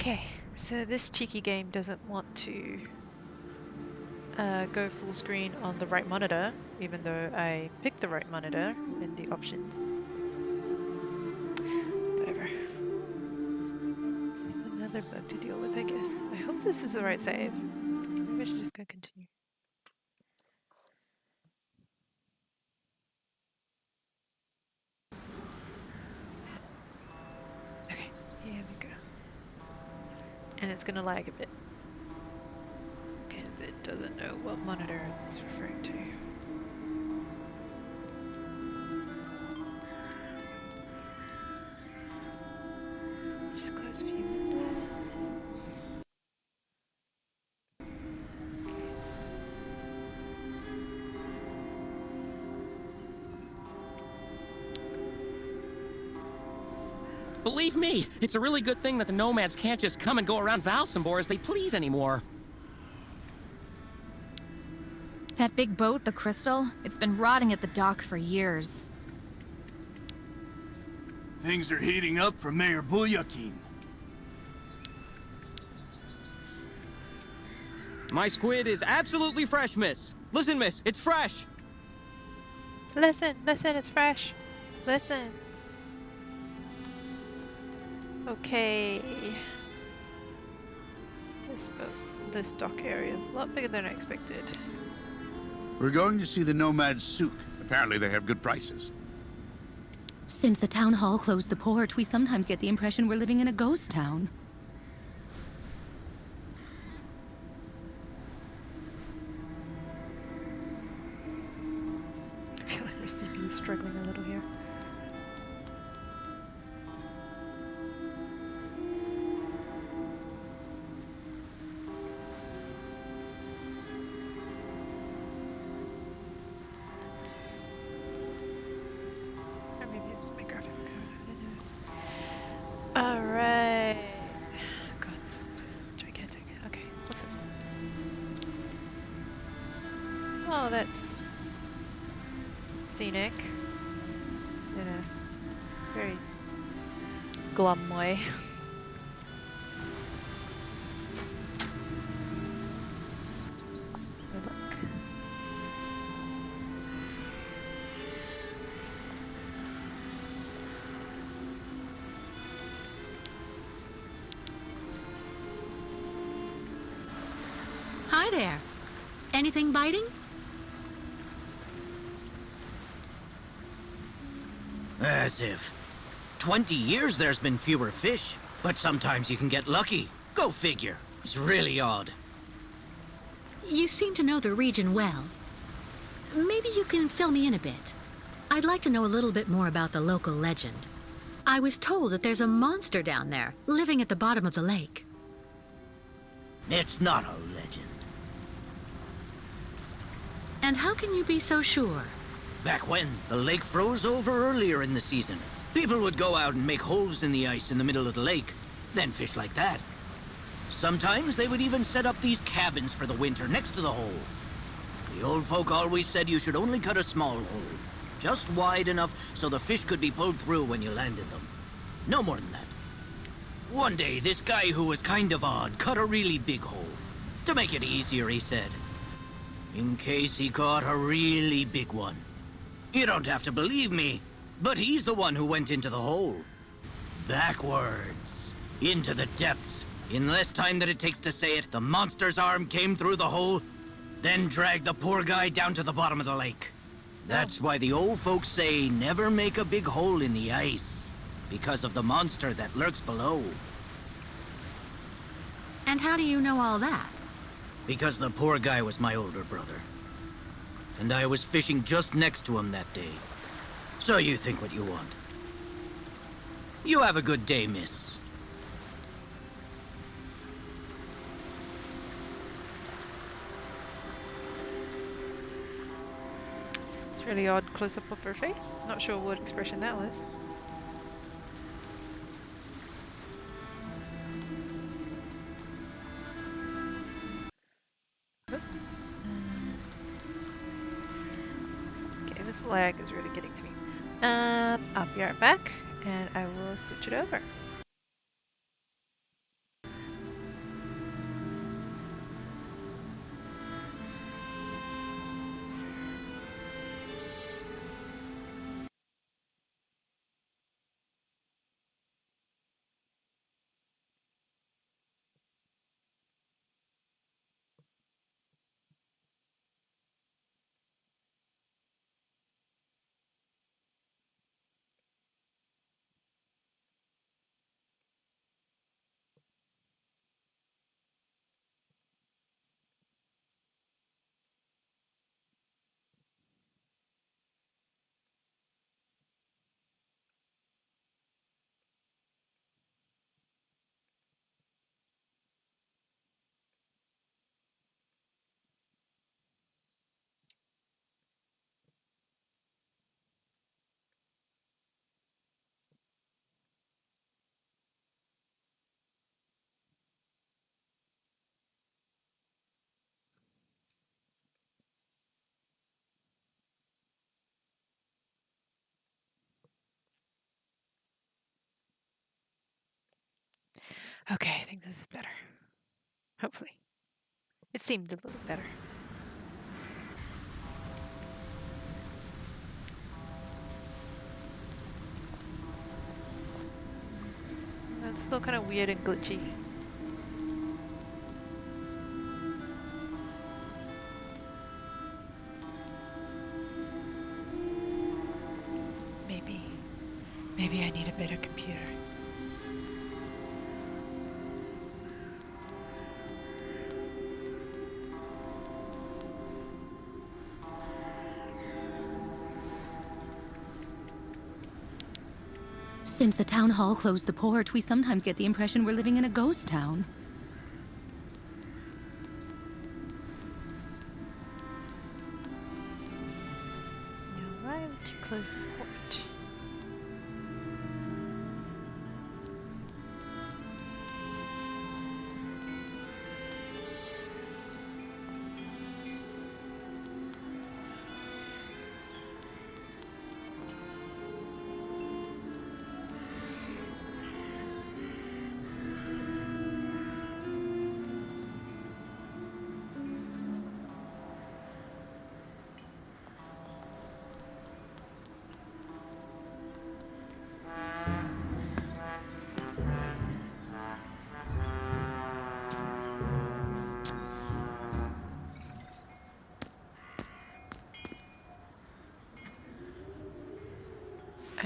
Okay, so this cheeky game doesn't want to go full screen on the right monitor, even though I picked the right monitor in the options. Whatever. It's just another bug to deal with, I guess. I hope this is the right save. Maybe I should just go continue. Okay, here we go. And it's gonna lag a bit, because it doesn't know what monitor it's referring to. Just close a few windows. Believe me, it's a really good thing that the nomads can't just come and go around Valsambor as they please anymore. That big boat, the Crystal, it's been rotting at the dock for years. Things are heating up for Mayor Bulyakin. My squid is absolutely fresh, miss. Listen, miss, it's fresh. Listen, it's fresh. Listen. Okay. This dock area is a lot bigger than I expected. We're going to see the Nomad Souk. Apparently they have good prices. Since the town hall closed the port, we sometimes get the impression we're living in a ghost town. I feel like my CPU is struggling a little here. Or maybe it was my graphics card, I don't know. Alright. God, this place is gigantic. Okay, what's this? Oh, that's scenic in a very glum way. Oh, look. Hi there. Anything biting? As if. 20 years there's been fewer fish, but sometimes you can get lucky. Go figure. It's really odd. You seem to know the region well. Maybe you can fill me in a bit. I'd like to know a little bit more about the local legend. I was told that there's a monster down there, living at the bottom of the lake. It's not a legend. And how can you be so sure? Back when the lake froze over earlier in the season, people would go out and make holes in the ice in the middle of the lake, then fish like that. Sometimes they would even set up these cabins for the winter next to the hole. The old folk always said you should only cut a small hole, just wide enough so the fish could be pulled through when you landed them. No more than that. One day, this guy who was kind of odd cut a really big hole. To make it easier, he said, in case he caught a really big one. You don't have to believe me, but he's the one who went into the hole. Backwards. Into the depths. In less time than it takes to say it, the monster's arm came through the hole, then dragged the poor guy down to the bottom of the lake. That's why the old folks say never make a big hole in the ice, because of the monster that lurks below. And how do you know all that? Because the poor guy was my older brother. And I was fishing just next to him that day. So you think what you want. You have a good day, miss. It's really odd close-up of her face. Not sure what expression that was. Oops. Okay, this lag is really getting to me. I'll be right back, and I will switch it over. Okay, I think this is better. Hopefully. It seemed a little better. It's still kind of weird and glitchy. Maybe I need a better computer. Since the town hall closed the port, we sometimes get the impression we're living in a ghost town. Now, why would you close the port?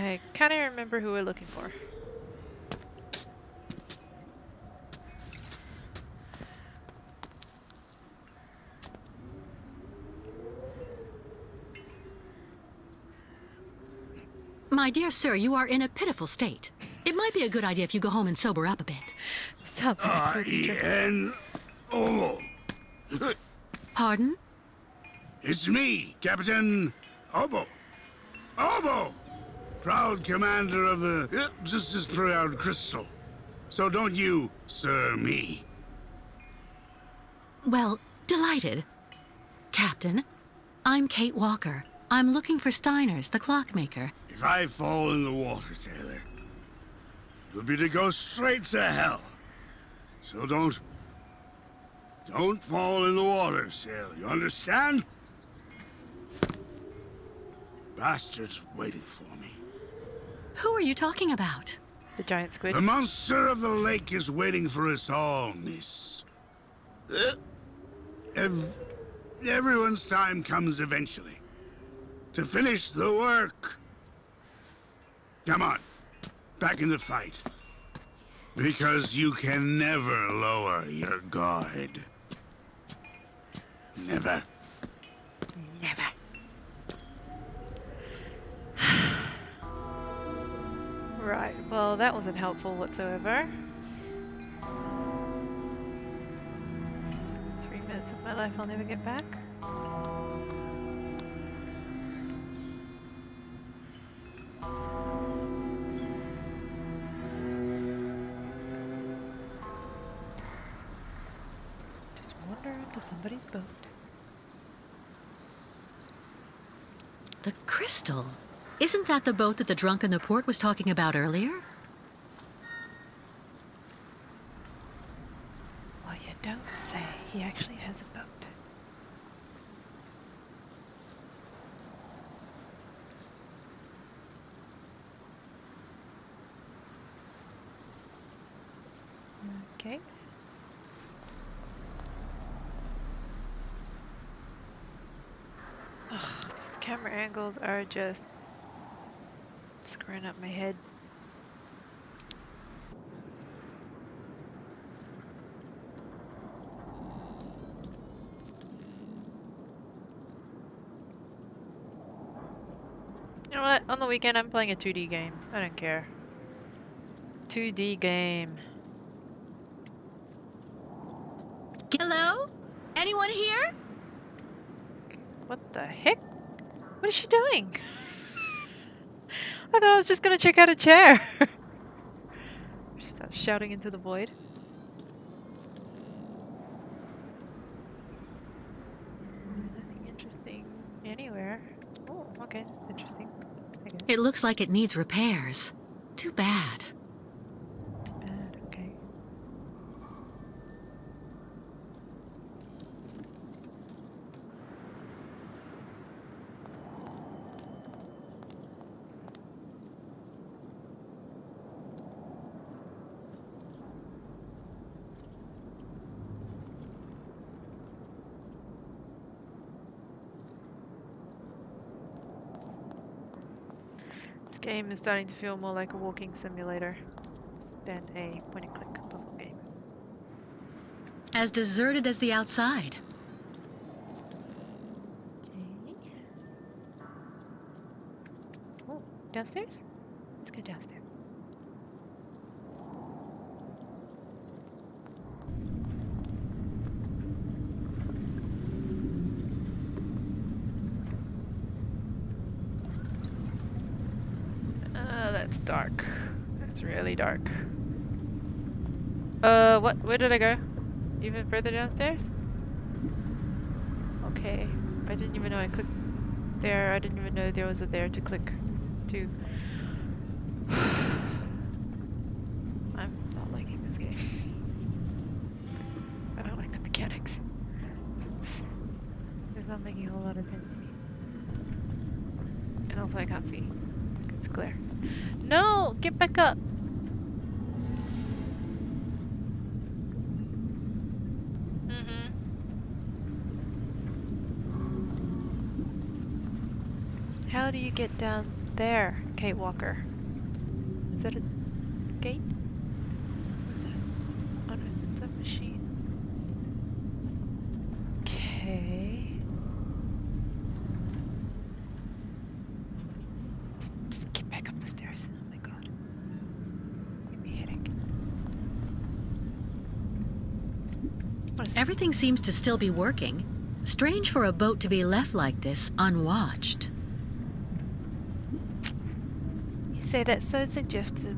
I kind of remember who we're looking for. My dear sir, you are in a pitiful state. It might be a good idea if you go home and sober up a bit. Sounds like a school teacher. R-E-N-O. Pardon? It's me, Captain Obo. Obo! Proud commander of the just as proud Crystal. So don't you, sir, me. Well, delighted. Captain, I'm Kate Walker. I'm looking for Steiners, the clockmaker. If I fall in the water, Taylor, it'll be to go straight to hell. So don't fall in the water, Sail. You understand? Bastard's waiting for me. Who are you talking about? The giant squid. The monster of the lake is waiting for us all, miss. Everyone's time comes eventually. To finish the work. Come on, back in the fight. Because you can never lower your guard. Never. Never. Right, well, that wasn't helpful whatsoever. 3 minutes of my life I'll never get back. Just wander into somebody's boat. The crystal. Isn't that the boat that the drunk in the port was talking about earlier? Well, you don't say. He actually has a boat. Okay. Ugh, these camera angles are just screwing up my head. You know what? On the weekend I'm playing a 2D game. I don't care. 2D game. Hello? Anyone here? What the heck? What is she doing? I thought I was just gonna check out a chair. She starts shouting into the void. Nothing interesting anywhere. Oh, okay, that's interesting. I guess. It looks like it needs repairs. Too bad. Too bad, okay. This game is starting to feel more like a walking simulator than a point-and-click puzzle game. As deserted as the outside. Okay. Oh, downstairs? Let's go downstairs. That's dark. That's really dark. What? Where did I go? Even further downstairs? Okay. I didn't even know I clicked there. I didn't even know there was a there to click to. I'm not liking this game. I don't like the mechanics. It's not making a whole lot of sense to me. And also I can't see. It's clear. No! Get back up! How do you get down there, Kate Walker? Is that a gate? What's that? Oh no, it's a machine. Okay. Just get back up the stairs. Oh my god. Give me a headache. What is Everything seems to still be working. Strange for a boat to be left like this, unwatched. You say that so suggestively.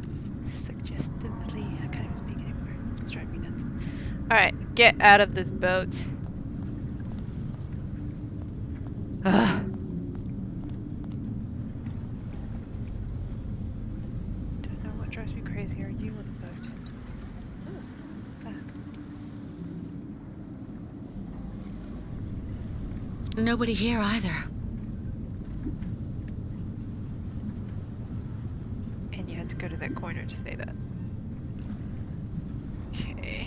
I can't even speak anymore. It's driving me nuts. Alright, get out of this boat. Ugh. Don't know what drives me crazier, you or the boat. Ooh, what's that? Nobody here either. And you had to go to that corner to say that. Okay.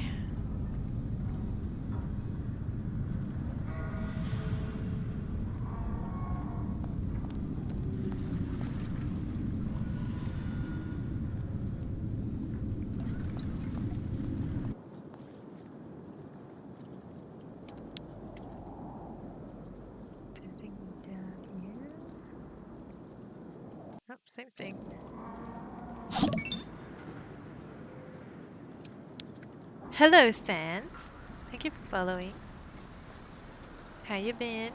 Anything down here? Nope, same thing. Hello, Sans. Thank you for following. How you been?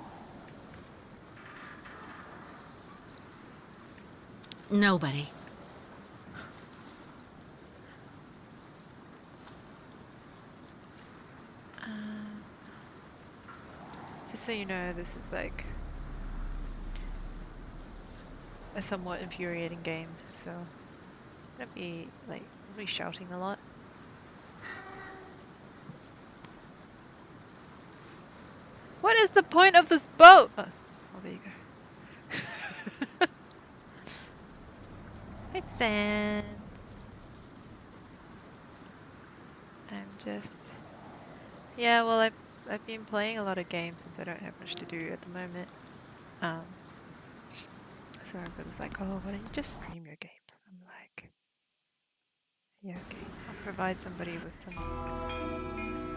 Nobody. Just so you know, this is like a somewhat infuriating game, so I'm gonna be like really shouting a lot. What is the point of this boat? Oh, there you go. Hi, Sans. I'm just... Yeah, well, I've been playing a lot of games since I don't have much to do at the moment. So everybody's like, oh, why don't you just stream your games? I'm like, yeah, okay. I'll provide somebody with some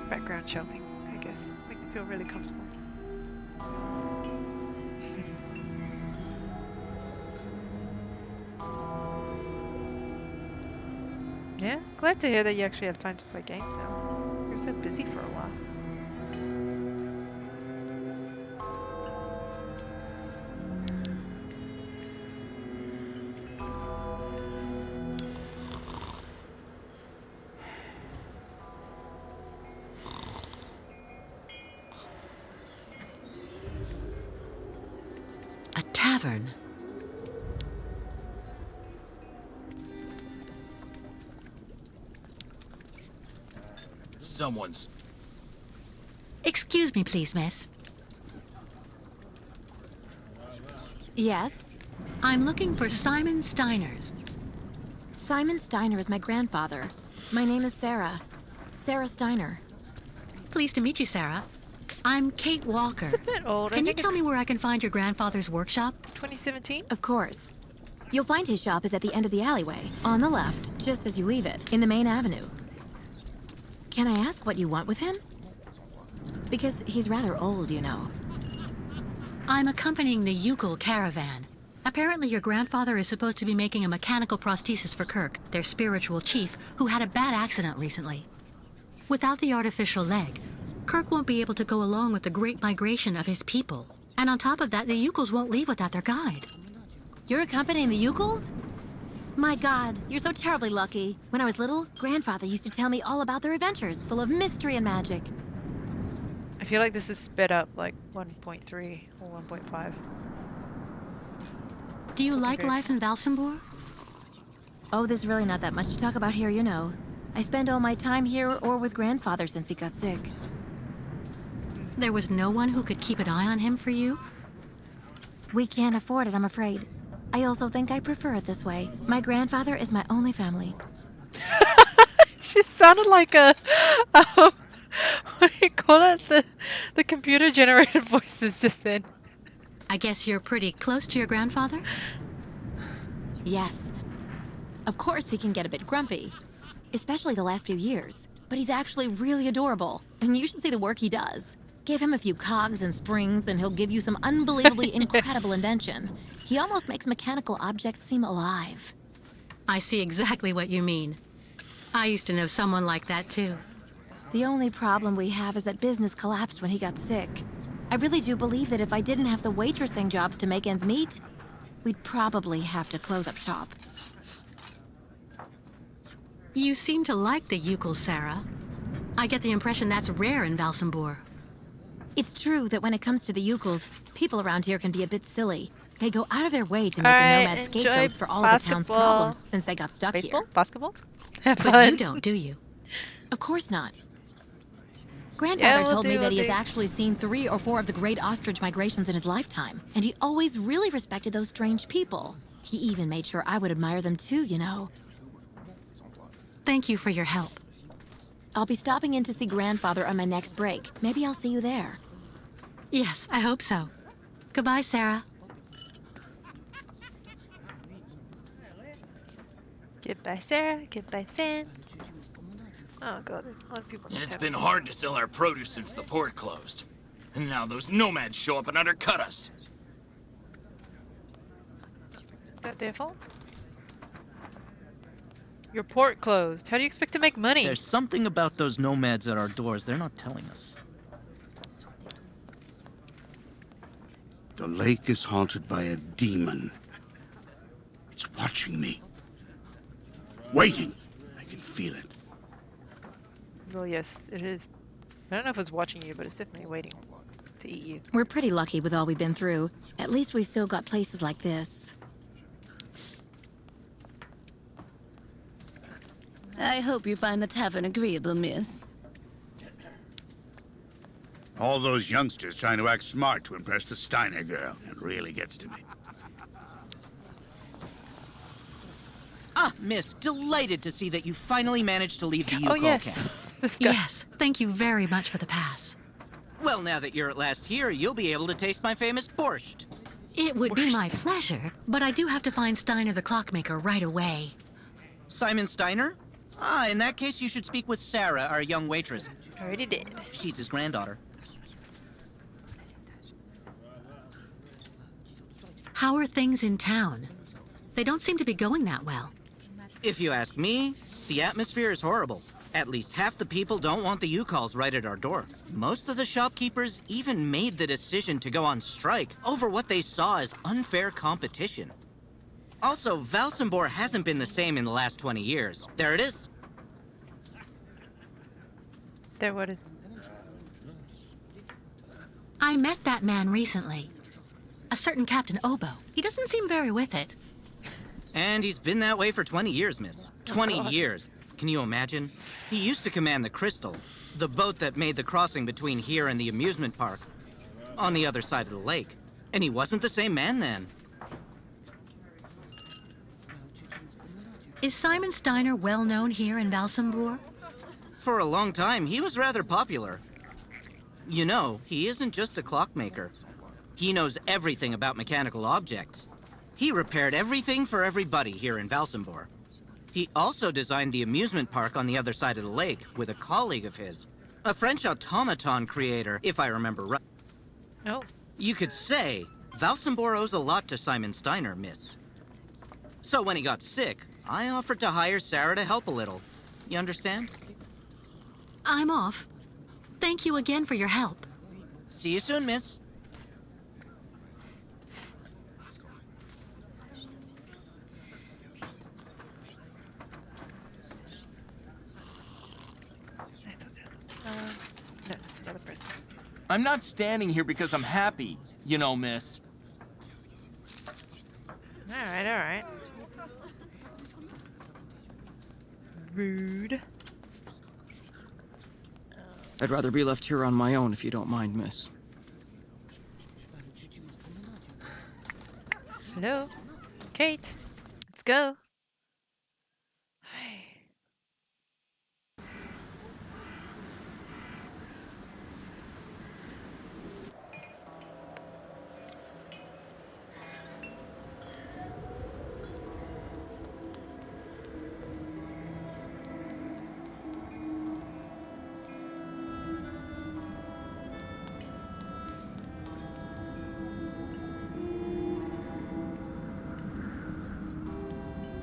background shouting, I guess. Make them feel really comfortable. Yeah, glad to hear that you actually have time to play games now. You were so busy for a while. A tavern. Someone's... Excuse me, please, miss. Yes? I'm looking for Simon Steiner's. Simon Steiner is my grandfather. My name is Sarah. Sarah Steiner. Pleased to meet you, Sarah. I'm Kate Walker. It's a bit old. Can I you think tell me it's where I can find your grandfather's workshop? 2017? Of course. You'll find his shop is at the end of the alleyway, on the left, just as you leave it, in the main avenue. Can I ask what you want with him? Because he's rather old, you know. I'm accompanying the Yukol caravan. Apparently your grandfather is supposed to be making a mechanical prosthesis for Kirk, their spiritual chief, who had a bad accident recently. Without the artificial leg, Kirk won't be able to go along with the great migration of his people. And on top of that, the Yukols won't leave without their guide. You're accompanying the Yukols? My God, you're so terribly lucky. When I was little, Grandfather used to tell me all about their adventures, full of mystery and magic. I feel like this is sped up like 1.3 or 1.5. Do you like life in Valsambor? Oh, there's really not that much to talk about here, you know. I spend all my time here or with Grandfather since he got sick. There was no one who could keep an eye on him for you? We can't afford it, I'm afraid. I also think I prefer it this way. My grandfather is my only family. She sounded like a what do you call it? The computer generated voices just then. I guess you're pretty close to your grandfather? Yes. Of course he can get a bit grumpy. Especially the last few years. But he's actually really adorable. And you should see the work he does. Give him a few cogs and springs and he'll give you some unbelievably incredible invention. He almost makes mechanical objects seem alive. I see exactly what you mean. I used to know someone like that too. The only problem we have is that business collapsed when he got sick. I really do believe that if I didn't have the waitressing jobs to make ends meet, we'd probably have to close up shop. You seem to like the Yukol, Sarah. I get the impression that's rare in Valsambor. It's true that when it comes to the Yukols, people around here can be a bit silly. They go out of their way to make Alright, the nomads enjoy scapegoats for all of the town's basketball. problems since they got stuck Baseball? here. Basketball? Have But you fun. don't, do you? Of course not. Grandfather we'll told me do, that he we'll has do. actually seen 3 or 4 of the great ostrich migrations in his lifetime, and he always really respected those strange people. He even made sure I would admire them too, you know. Thank you for your help. I'll be stopping in to see Grandfather on my next break. Maybe I'll see you there. Yes, I hope so. Goodbye, Sarah. Goodbye, Sarah. Goodbye, Sans. Oh god, there's a lot of people in this It's town. been hard to sell our produce since the port closed. And now those nomads show up and undercut us. Is that their fault? Your port closed. How do you expect to make money? There's something about those nomads at our doors they're not telling us. The lake is haunted by a demon. It's watching me. Waiting. I can feel it. Well, yes, it is. I don't know if it's watching you, but it's definitely waiting to eat you. We're pretty lucky with all we've been through. At least we've still got places like this. I hope you find the tavern agreeable, miss. All those youngsters trying to act smart to impress the Steiner girl. It really gets to me. Ah, miss, delighted to see that you finally managed to leave the Yukol Oh yes, camp. this guy. Yes, thank you very much for the pass. Well, now that you're at last here, you'll be able to taste my famous borscht. It would be my pleasure, but I do have to find Steiner the clockmaker right away. Simon Steiner? Ah, in that case, you should speak with Sarah, our young waitress. Already did. She's his granddaughter. How are things in town? They don't seem to be going that well. If you ask me, the atmosphere is horrible. At least half the people don't want the Yukols right at our door. Most of the shopkeepers even made the decision to go on strike over what they saw as unfair competition. Also, Valsambor hasn't been the same in the last 20 years. There it is. There, what is? I met that man recently. A certain Captain Obo. He doesn't seem very with it. And he's been that way for 20 years, miss. 20 years. Can you imagine? He used to command the Crystal, the boat that made the crossing between here and the amusement park, on the other side of the lake. And he wasn't the same man then. Is Simon Steiner well known here in Valsambor? For a long time, he was rather popular. You know, he isn't just a clockmaker. He knows everything about mechanical objects. He repaired everything for everybody here in Valsambor. He also designed the amusement park on the other side of the lake with a colleague of his. A French automaton creator, if I remember right. Oh. You could say Valsambor owes a lot to Simon Steiner, miss. So when he got sick, I offered to hire Sarah to help a little. You understand? I'm off. Thank you again for your help. See you soon, miss. I thought there's... no, that's another person. I'm not standing here because I'm happy, you know, miss. Alright, alright. Rude. I'd rather be left here on my own if you don't mind, miss. Hello? Kate? Let's go.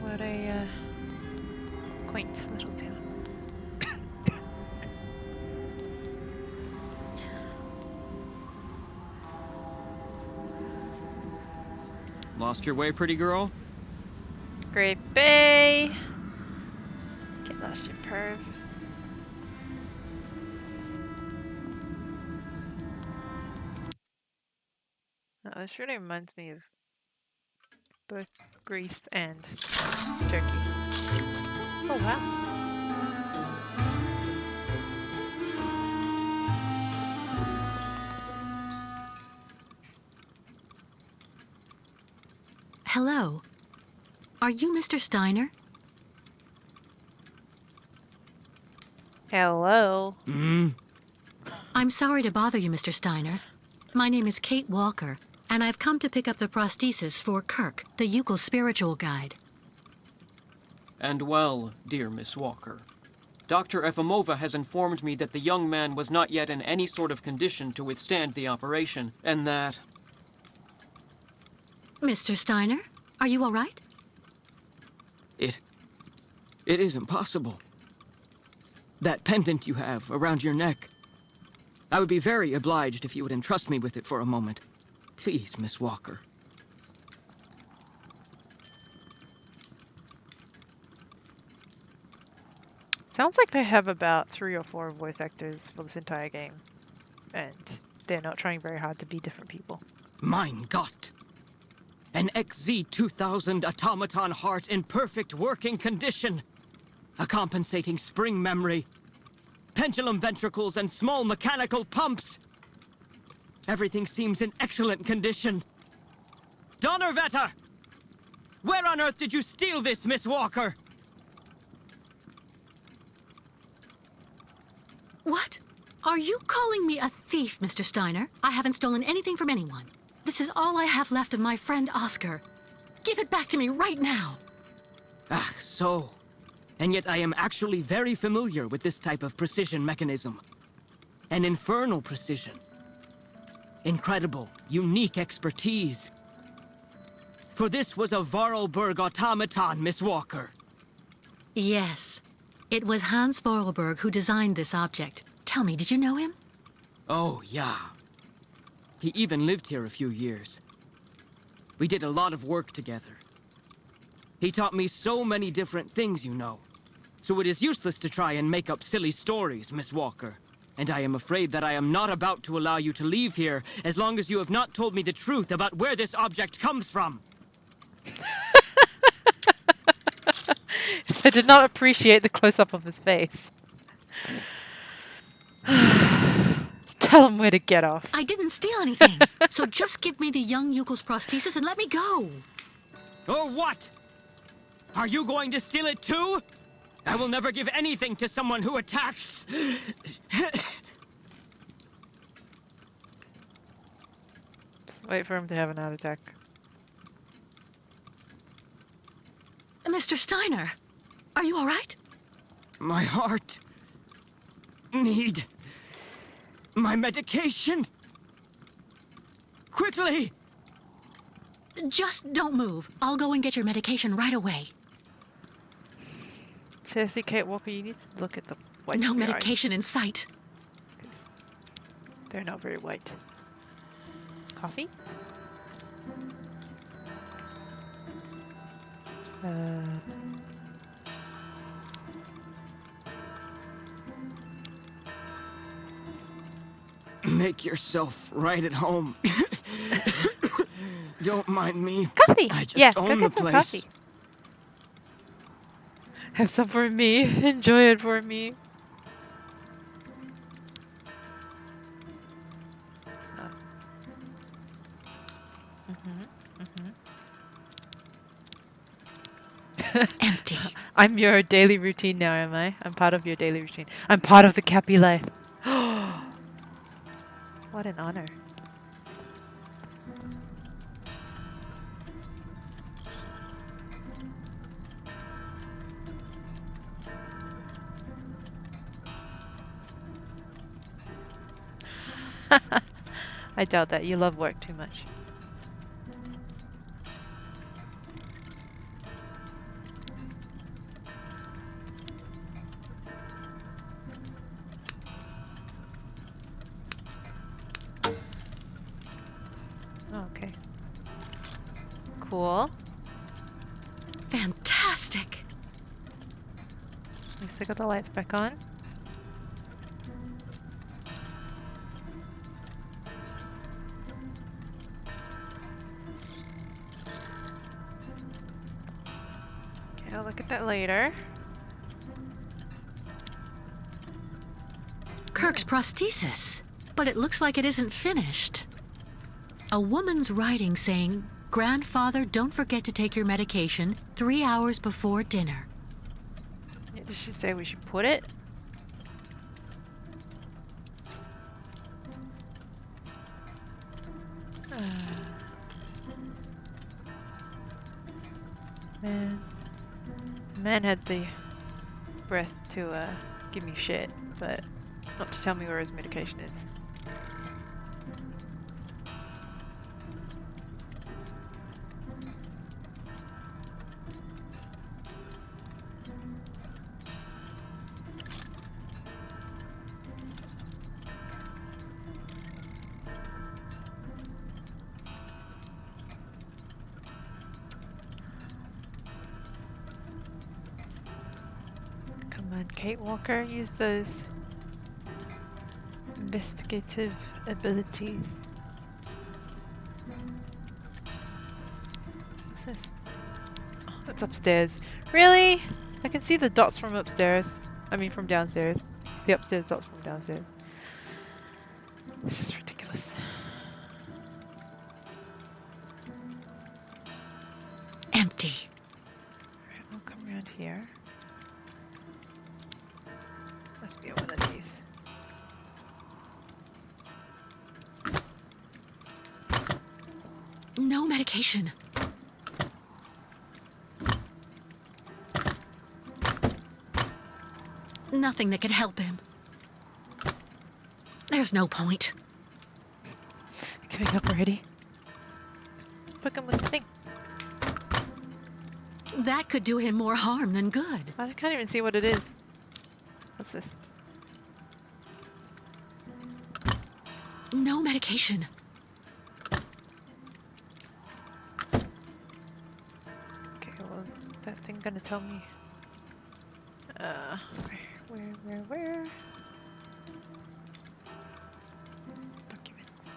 What a quaint little town. Lost your way, pretty girl? Great Bay! Get lost, you perv. Oh, this really reminds me of both Greece and Turkey. Oh wow. Hello. Are you Mr. Steiner? Hello. I'm sorry to bother you, Mr. Steiner. My name is Kate Walker, and I've come to pick up the prosthesis for Kirk, the Yukel's spiritual guide. And well, dear Miss Walker, Dr. Efimova has informed me that the young man was not yet in any sort of condition to withstand the operation, and that... Mr. Steiner, are you all right? It is impossible. That pendant you have around your neck. I would be very obliged if you would entrust me with it for a moment. Please, Miss Walker. Sounds like they have about 3 or 4 voice actors for this entire game. And they're not trying very hard to be different people. Mein Gott! An XZ-2000 automaton heart in perfect working condition. A compensating spring memory. Pendulum ventricles and small mechanical pumps. Everything seems in excellent condition. Donnerwetter! Where on earth did you steal this, Miss Walker? What? Are you calling me a thief, Mr. Steiner? I haven't stolen anything from anyone. This is all I have left of my friend Oscar. Give it back to me right now. Ah, so. And yet I am actually very familiar with this type of precision mechanism. An infernal precision. Incredible, unique expertise. For this was a Vorarlberg automaton, Miss Walker. Yes. It was Hans Vorarlberg who designed this object. Tell me, did you know him? Oh, yeah. He even lived here a few years. We did a lot of work together. He taught me so many different things, you know. So it is useless to try and make up silly stories, Miss Walker. And I am afraid that I am not about to allow you to leave here as long as you have not told me the truth about where this object comes from. I did not appreciate the close-up of his face. Tell him where to get off. I didn't steal anything. So just give me the young Yukel's prosthesis and let me go. Or what? Are you going to steal it too? I will never give anything to someone who attacks. Just wait for him to have an heart attack. Mr. Steiner, are you all right? My heart... need... my medication. Quickly! Just don't move. I'll go and get your medication right away. Seriously, Kate Walker, you need to look at the whites No of your eyes, medication in sight. 'cause they're not very white. Coffee? Make yourself right at home. Don't mind me. Coffee! I just Yeah, go own get the some place. coffee. Have some for me. Enjoy it for me. Empty. I'm your daily routine now, am I? I'm part of your daily routine. I'm part of the Cappy life. What an honor. I doubt that. You love work too much. Okay. Cool. Fantastic. At least I got the lights back on. Okay, I'll look at that later. Kirk's prosthesis. But it looks like it isn't finished. A woman's writing saying, "Grandfather, don't forget to take your medication 3 hours before dinner." Yeah, did she say we should put it? Man. Man had the breath to give me shit, but not to tell me where his medication is. Come on, Kate Walker, use those investigative abilities. What's this? Oh, that's upstairs. Really? I can see the dots from upstairs. I mean from downstairs. The upstairs dots from downstairs. It's just ridiculous. Empty. Alright, I'll come around here. Must be one of these. No medication. Nothing that could help him. There's no point. Giving up already. Book him with the thing. That could do him more harm than good. I can't even see what it is. What's this? No medication. Okay, well, is that thing gonna tell me? Where? Documents.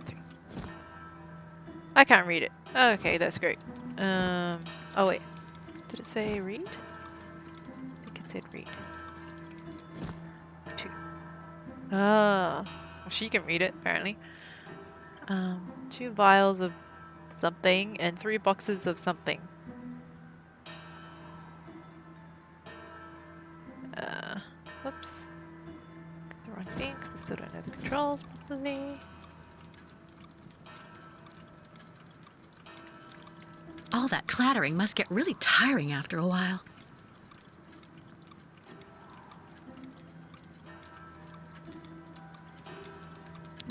3. I can't read it. Okay, that's great. Oh wait. Did it say read? I think it said read. 2. Ah. Well, she can read it, apparently. 2 vials of something and 3 boxes of something. Oops. Got the wrong thing because I still don't know the controls properly. All that clattering must get really tiring after a while.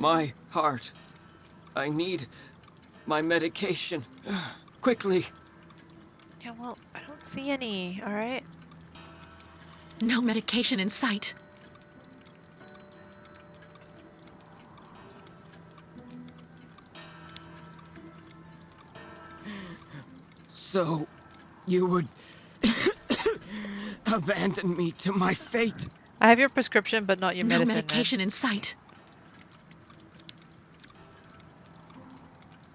My heart. I need my medication. Quickly. Yeah, well, I don't see any, alright? No medication in sight. So, you would abandon me to my fate? I have your prescription, but not your No medicine. medication in sight.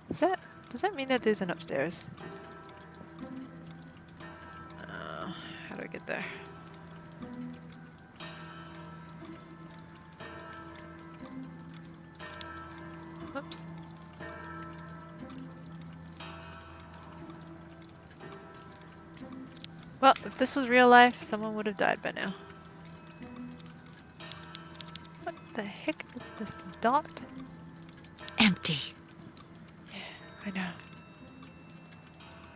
Does that mean that there's an upstairs? How do I get there? Whoops. Well, if this was real life, someone would have died by now. What the heck is this dot? Empty. I know.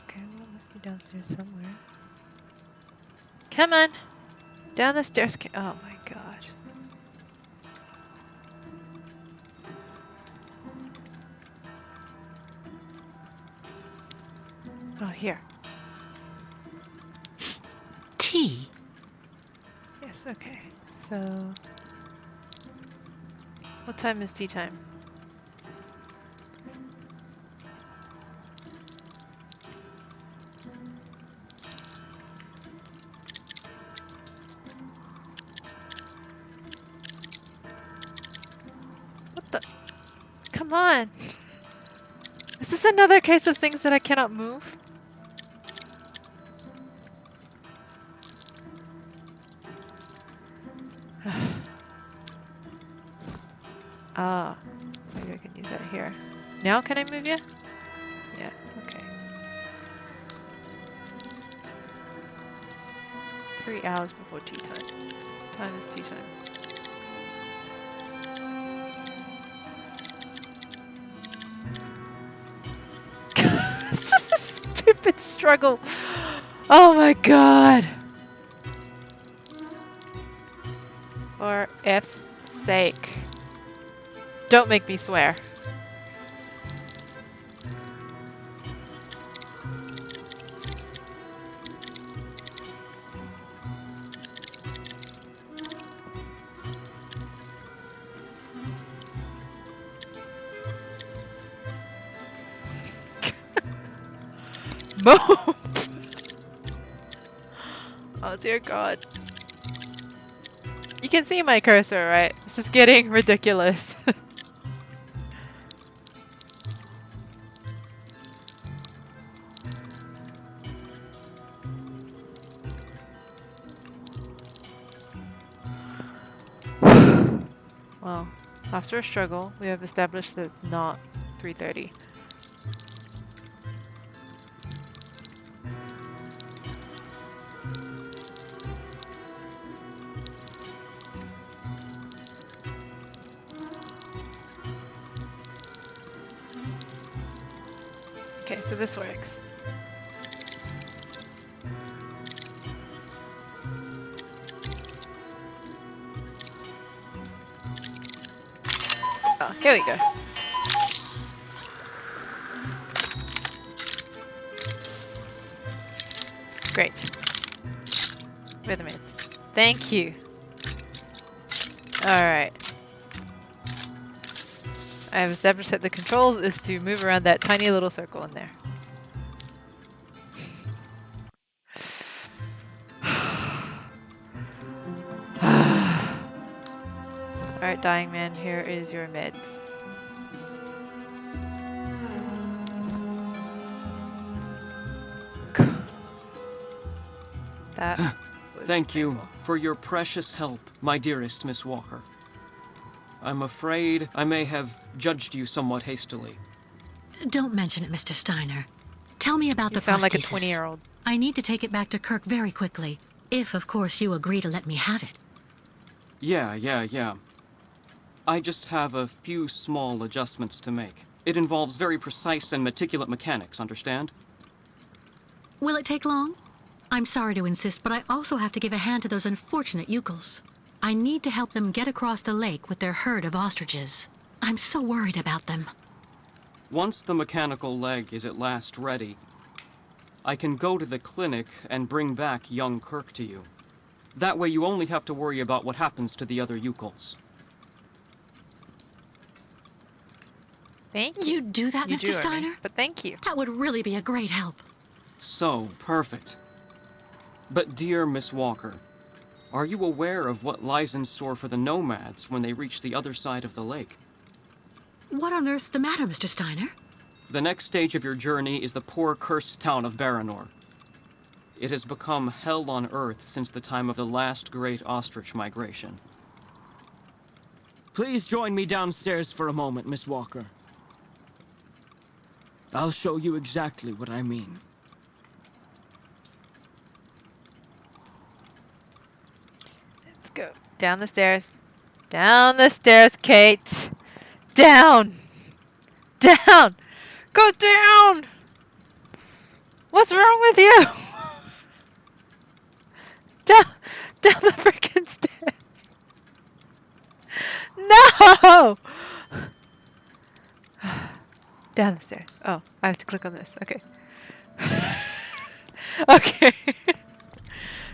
Okay, well, it must be downstairs somewhere. Come on! Down the stairs. Oh my god. Oh, here. Tea. Yes, okay. So... what time is tea time? What the? Come on! Is this another case of things that I cannot move? Ah, maybe I can use that here. Now can I move you? Yeah, okay. 3 hours before tea time. What time is tea time? Stupid struggle. Oh my god. For F's sake. Don't make me swear. Move! Oh dear god. You can see my cursor, right? This is getting ridiculous. Well, after a struggle, we have established that it's not 3:30. Okay, so this works. Oh, here we go. Great. Wait a minute. Thank you. Alright. I have established that the controls is to move around that tiny little circle in there. Alright, dying man, here is your meds. That was Thank you painful. for your precious help, my dearest Miss Walker. I'm afraid I may have judged you somewhat hastily. Don't mention it, Mr. Steiner. Tell me about You the sound like a prosthesis. 20-year-old. I need to take it back to Kirk very quickly. If, of course, you agree to let me have it. Yeah. I just have a few small adjustments to make. It involves very precise and meticulous mechanics, understand? Will it take long? I'm sorry to insist, but I also have to give a hand to those unfortunate Yukels. I need to help them get across the lake with their herd of ostriches. I'm so worried about them. Once the mechanical leg is at last ready, I can go to the clinic and bring back young Kirk to you. That way you only have to worry about what happens to the other Yukels. Thank you. You'd do that, You Mr. do, Ernie, Steiner? but thank you. That would really be a great help. So, perfect. But dear Miss Walker, are you aware of what lies in store for the nomads when they reach the other side of the lake? What on earth's the matter, Mr. Steiner? The next stage of your journey is the poor, cursed town of Baranor. It has become hell on earth since the time of the last great ostrich migration. Please join me downstairs for a moment, Miss Walker. I'll show you exactly what I mean. Let's go. Down the stairs. Down the stairs, Kate. Down. Down. Go down. What's wrong with you? Down the freaking stairs. No. Down the stairs. Oh, I have to click on this. Okay. Okay.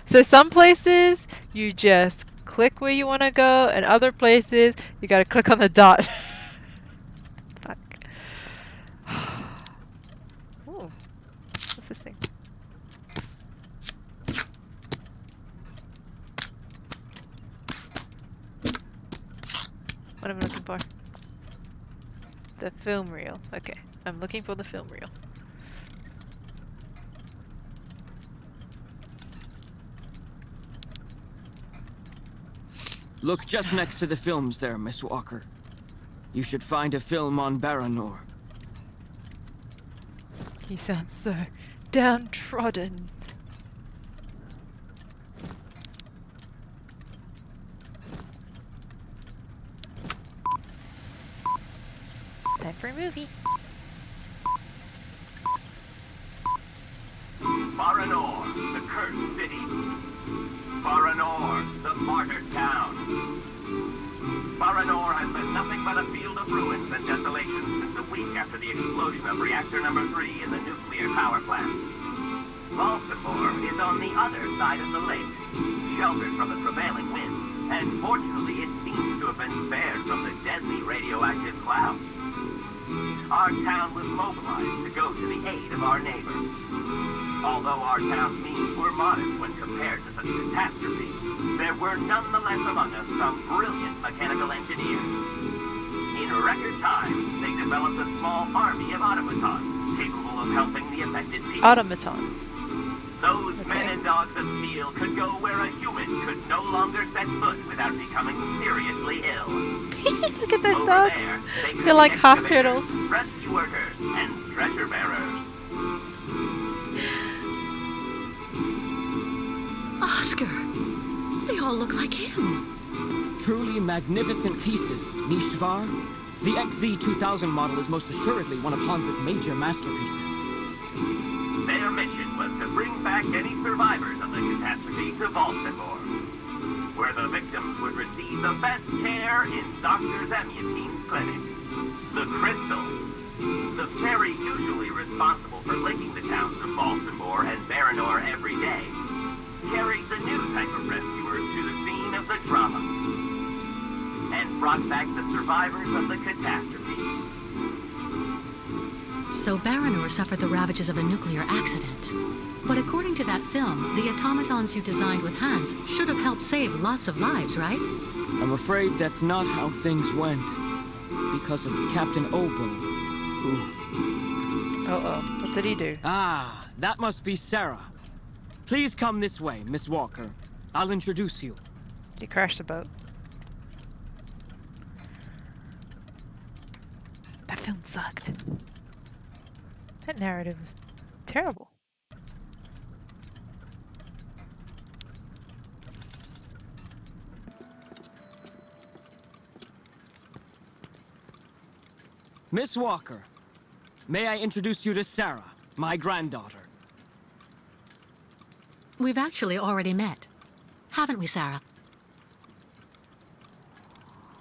So some places you just click where you want to go, and other places you gotta click on the dot. Fuck. Ooh. What's this thing? What am I looking for? The film reel. Okay, I'm looking for the film reel. Look just next to the films there, Miss Walker. You should find a film on Baranor. He sounds so downtrodden. Time for a movie. Baranor, the cursed city. Baranor, the martyred town. Baranor has been nothing but a field of ruins and desolation since a week after the explosion of reactor number 3 in the nuclear power plant. Baltimore is on the other side of the lake, sheltered from the prevailing winds, and fortunately it seems to have been spared from the deadly radioactive clouds. Our town was mobilized to go to the aid of our neighbors. Although our town's means were modest when compared to such a catastrophe, there were nonetheless among us some brilliant mechanical engineers. In record time, they developed a small army of automatons capable of helping the affected people. Automatons. Those men and dogs of steel could go where a human could no longer set foot without becoming seriously ill. Look at those Over dogs. there, they could They're like be half excavators, turtles. rescue workers, and stretcher bearers. Oscar! They all look like him. Truly magnificent pieces, Nishtvar. The XZ-2000 model is most assuredly one of Hans's major masterpieces. Their mission was to bring back any survivors of the catastrophe to Baltimore, where the victims would receive the best care in Dr. Zemiatine's clinic. The Crystal, the ferry usually responsible for linking the towns of Baltimore and Baranor every day, carried the new type of rescuers to the scene of the drama, and brought back the survivors of the catastrophe. So Baranor suffered the ravages of a nuclear accident. But according to that film, the automatons you designed with Hans should have helped save lots of lives, right? I'm afraid that's not how things went. Because of Captain Obo, who... Uh-oh. What did he do? Ah, that must be Sarah. Please come this way, Miss Walker. I'll introduce you. He crashed the boat. That film sucked. That narrative was terrible. Miss Walker, may I introduce you to Sarah, my granddaughter? We've actually already met. Haven't we, Sarah?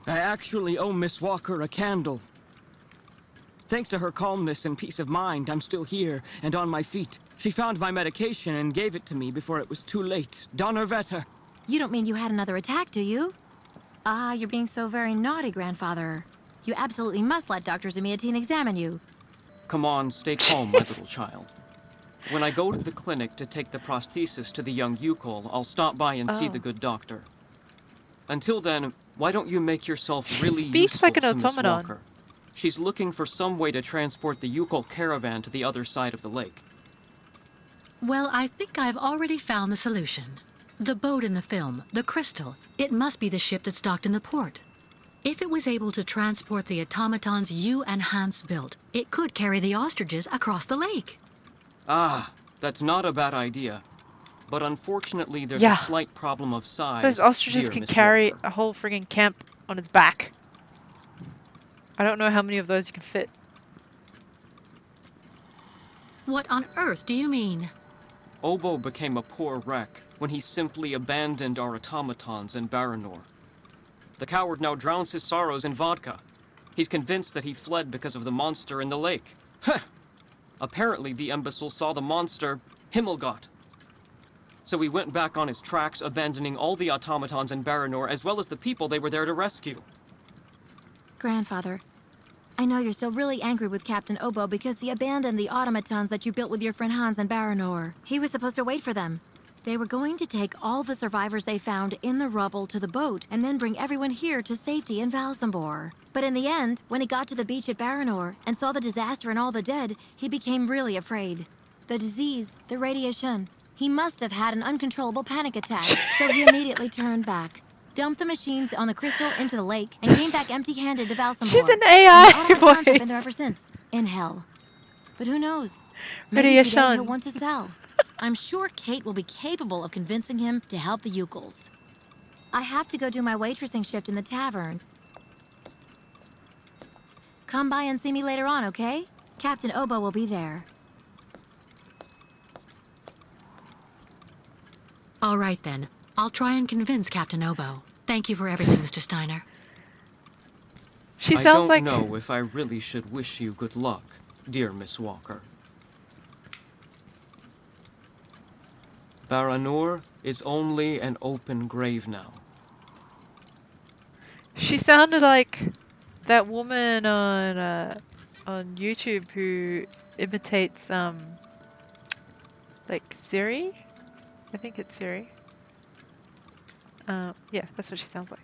I actually owe Miss Walker a candle. Thanks to her calmness and peace of mind, I'm still here and on my feet. She found my medication and gave it to me before it was too late. Donnerwetter. You don't mean you had another attack, do you? Ah, you're being so very naughty, Grandfather. You absolutely must let Dr. Zamiatine examine you. Come on, stay calm, my little child. When I go to the clinic to take the prosthesis to the young Yukol, I'll stop by and see the good doctor. Until then, why don't you make yourself really Speaks useful like an to Miss automaton. Walker? She's looking for some way to transport the Yukol caravan to the other side of the lake. Well, I think I've already found the solution. The boat in the film, the Crystal, it must be the ship that's docked in the port. If it was able to transport the automatons you and Hans built, it could carry the ostriches across the lake. Ah, that's not a bad idea. But unfortunately, there's Yeah. a slight problem of size. Those ostriches dear can Miss carry Walker. a whole friggin' camp on its back. I don't know how many of those you can fit. What on earth do you mean? Obo became a poor wreck when he simply abandoned our automatons in Baranor. The coward now drowns his sorrows in vodka. He's convinced that he fled because of the monster in the lake. Heh! Apparently, the imbecile saw the monster, Himmelgott. So he went back on his tracks, abandoning all the automatons in Baranor, as well as the people they were there to rescue. Grandfather, I know you're still really angry with Captain Obo because he abandoned the automatons that you built with your friend Hans and Baranor. He was supposed to wait for them. They were going to take all the survivors they found in the rubble to the boat and then bring everyone here to safety in Valsambor. But in the end, when he got to the beach at Baranor and saw the disaster and all the dead, he became really afraid. The disease, the radiation, he must have had an uncontrollable panic attack, so he immediately turned back, dumped the machines on the Crystal into the lake, and came back empty-handed to Valsambor. She's an And the AI automatons have been there voice. ever since, in hell. But who knows? Maybe today Radiation. he'll want to sell. I'm sure Kate will be capable of convincing him to help the Yukols. I have to go do my waitressing shift in the tavern. Come by and see me later on, okay? Captain Obo will be there. All right, then. I'll try and convince Captain Obo. Thank you for everything, Mr. Steiner. She I sounds don't like know if I really should wish you good luck, dear Miss Walker. Baranor is only an open grave now. she sounded like that woman on YouTube who imitates like Siri. I think it's Siri. Yeah, that's what she sounds like.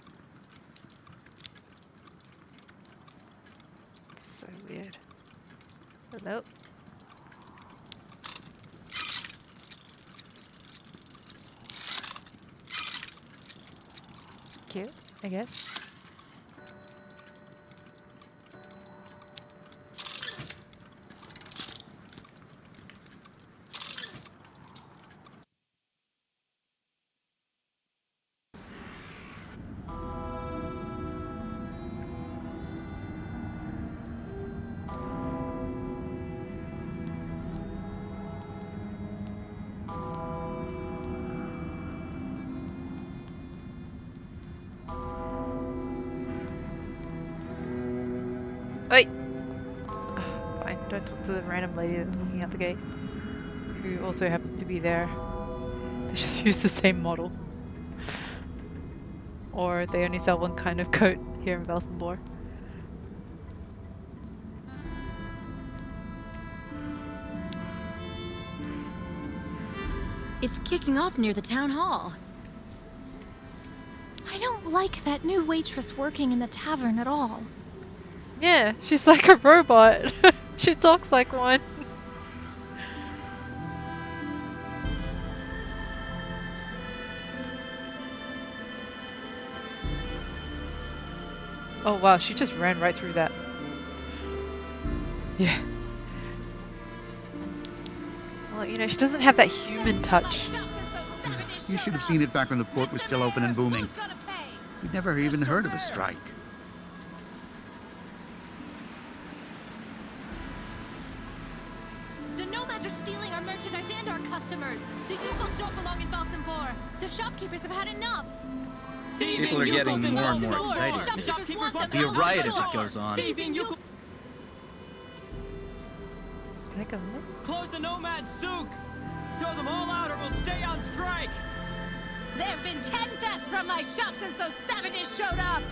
It's so weird. Hello. Cute, I guess. Wait! Fine, don't talk to the random lady that was looking out the gate. Who also happens to be there. They just use the same model. Or they only sell one kind of coat here in Valsambor. It's kicking off near the town hall. I don't like that new waitress working in the tavern at all. Yeah, she's like a robot. She talks like one. Oh wow, she just ran right through that. Yeah. Well, you know, she doesn't have that human touch. You should have seen it back when the port was still open and booming. We'd never even heard of a strike. The nomads are stealing our merchandise and our customers. The Yukos don't belong in The shopkeepers have had enough. People are getting more and more excited. It'll be a riot if it goes on. Can I go in? Close the Nomad Souk! Throw them all out or we'll stay on strike! There have been 10 thefts from my shop since those savages showed up!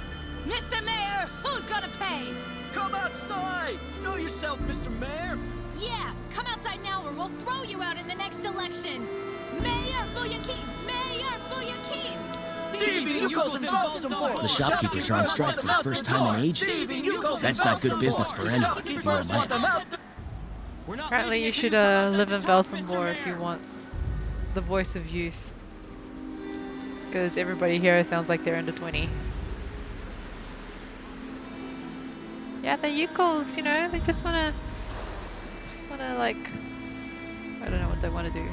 Mr. Mayor, who's gonna pay? Come outside! Show yourself, Mr. Mayor! Yeah, come outside now or we'll throw you out in the next elections. Mayor Bouyakim! Mayor Bouyakim! The shopkeepers are on strike for the first time in ages. That's not good business for anyone, if you know mine. Apparently you should live in Valsambor if you want the voice of youth. Because everybody here sounds like they're under 20. Yeah, the Yukos, you know, they just wanna like, I don't know what they wanna do.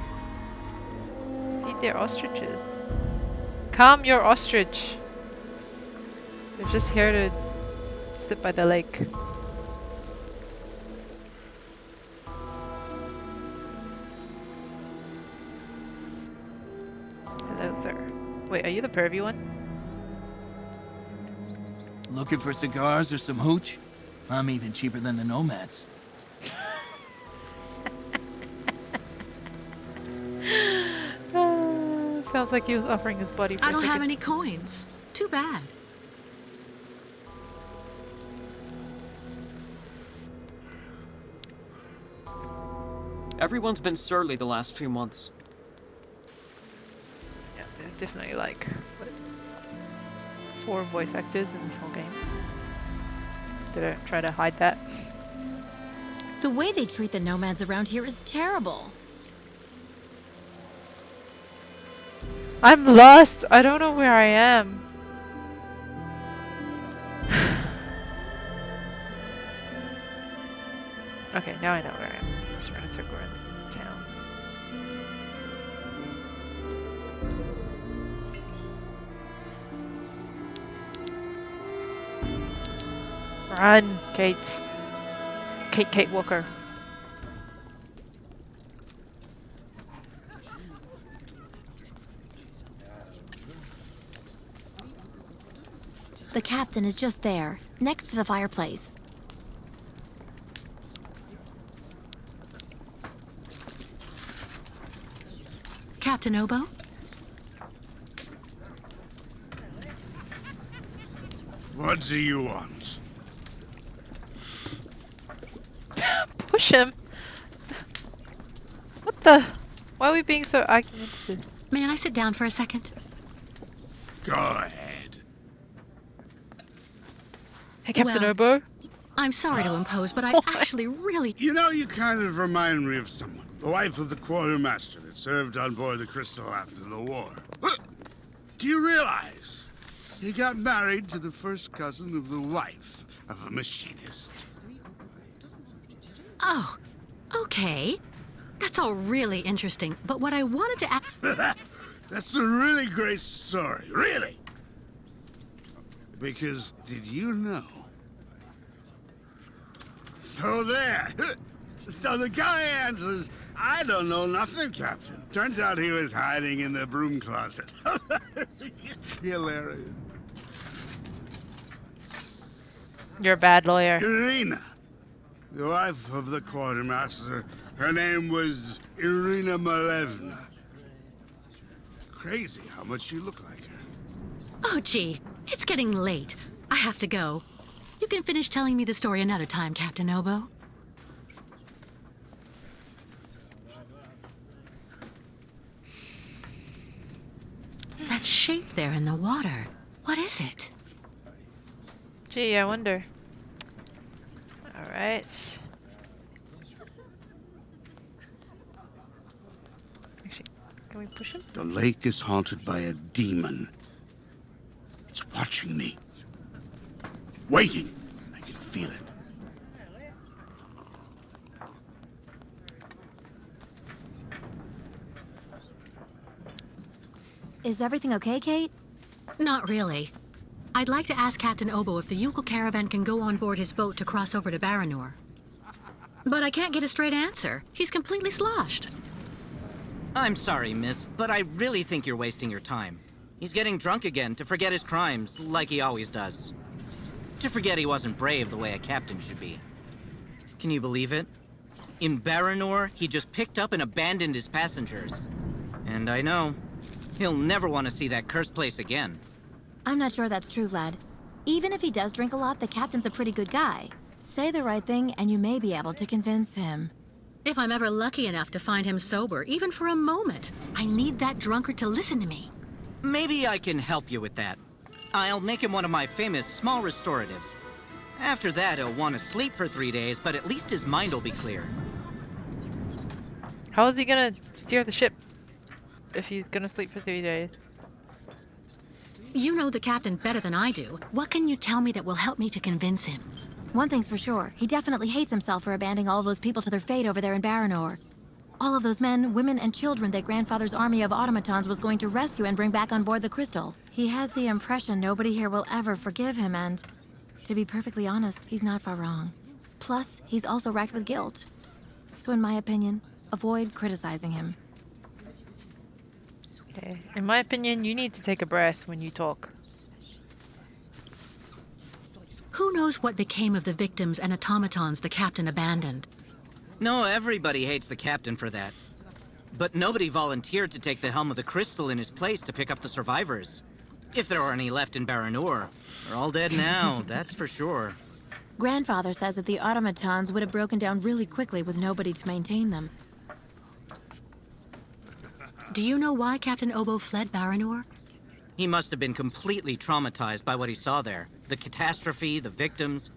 Feed their ostriches. Calm your ostrich. They're just here to sit by the lake. Hello, sir. Wait, are you the pervy one? Looking for cigars or some hooch? I'm even cheaper than the Nomads. Sounds like he was offering his body for I a don't have ticket. any coins. Too bad. Everyone's been surly the last few months. Yeah, there's definitely like, what, 4 voice actors in this whole game. They don't try to hide that. The way they treat the nomads around here is terrible. I'm lost! I don't know where I am. Okay, now I know where I am. Just run a circle around town. Run, Kate. Kate Walker. The captain is just there, next to the fireplace. Captain Obo? What do you want? Push him! What the? Why are we being so argumentative? May I sit down for a second? Go ahead. Hey, Captain Well- Obo? I'm sorry to impose, but I actually really... You know, you kind of remind me of someone. The wife of the quartermaster that served on board the Crystal after the war. Do you realize he got married to the first cousin of the wife of a machinist? Oh, okay. That's all really interesting, but what I wanted to ask... That's a really great story, really. Because did you know? So there. So the guy answers, I don't know nothing, Captain. Turns out he was hiding in the broom closet. Hilarious. You're a bad lawyer. Irina, the wife of the quartermaster, her name was Irina Malevna. Crazy how much you look like her. Oh, gee, it's getting late. I have to go. You can finish telling me the story another time, Captain Obo. That shape there in the water, what is it? Gee, I wonder. Alright. Actually, can we push him? The lake is haunted by a demon. It's watching me. Waiting. I can feel it. Is everything okay, Kate? Not really. I'd like to ask Captain Obo if the Yukon caravan can go on board his boat to cross over to Baranor. But I can't get a straight answer. He's completely sloshed. I'm sorry, miss, but I really think you're wasting your time. He's getting drunk again to forget his crimes, like he always does. To forget he wasn't brave the way a captain should be. Can you believe it? In Baranor, he just picked up and abandoned his passengers. And I know, he'll never want to see that cursed place again. I'm not sure that's true, lad. Even if he does drink a lot, the captain's a pretty good guy. Say the right thing, and you may be able to convince him. If I'm ever lucky enough to find him sober, even for a moment, I need that drunkard to listen to me. Maybe I can help you with that. I'll make him one of my famous small restoratives. After that, he'll want to sleep for 3 days, but at least his mind will be clear. How is he gonna steer the ship if he's gonna sleep for 3 days? You know the captain better than I do. What can you tell me that will help me to convince him? One thing's for sure, he definitely hates himself for abandoning all of those people to their fate over there in Baranor. All of those men, women, and children that Grandfather's army of automatons was going to rescue and bring back on board the Crystal. He has the impression nobody here will ever forgive him, and to be perfectly honest, he's not far wrong. Plus, he's also racked with guilt. So in my opinion, avoid criticizing him. Okay. In my opinion, you need to take a breath when you talk. Who knows what became of the victims and automatons the captain abandoned? No, everybody hates the captain for that. But nobody volunteered to take the helm of the Crystal in his place to pick up the survivors. If there are any left in Baranor, they're all dead now, that's for sure. Grandfather says that the automatons would have broken down really quickly with nobody to maintain them. Do you know why Captain Obo fled Baranor? He must have been completely traumatized by what he saw there. The catastrophe, the victims,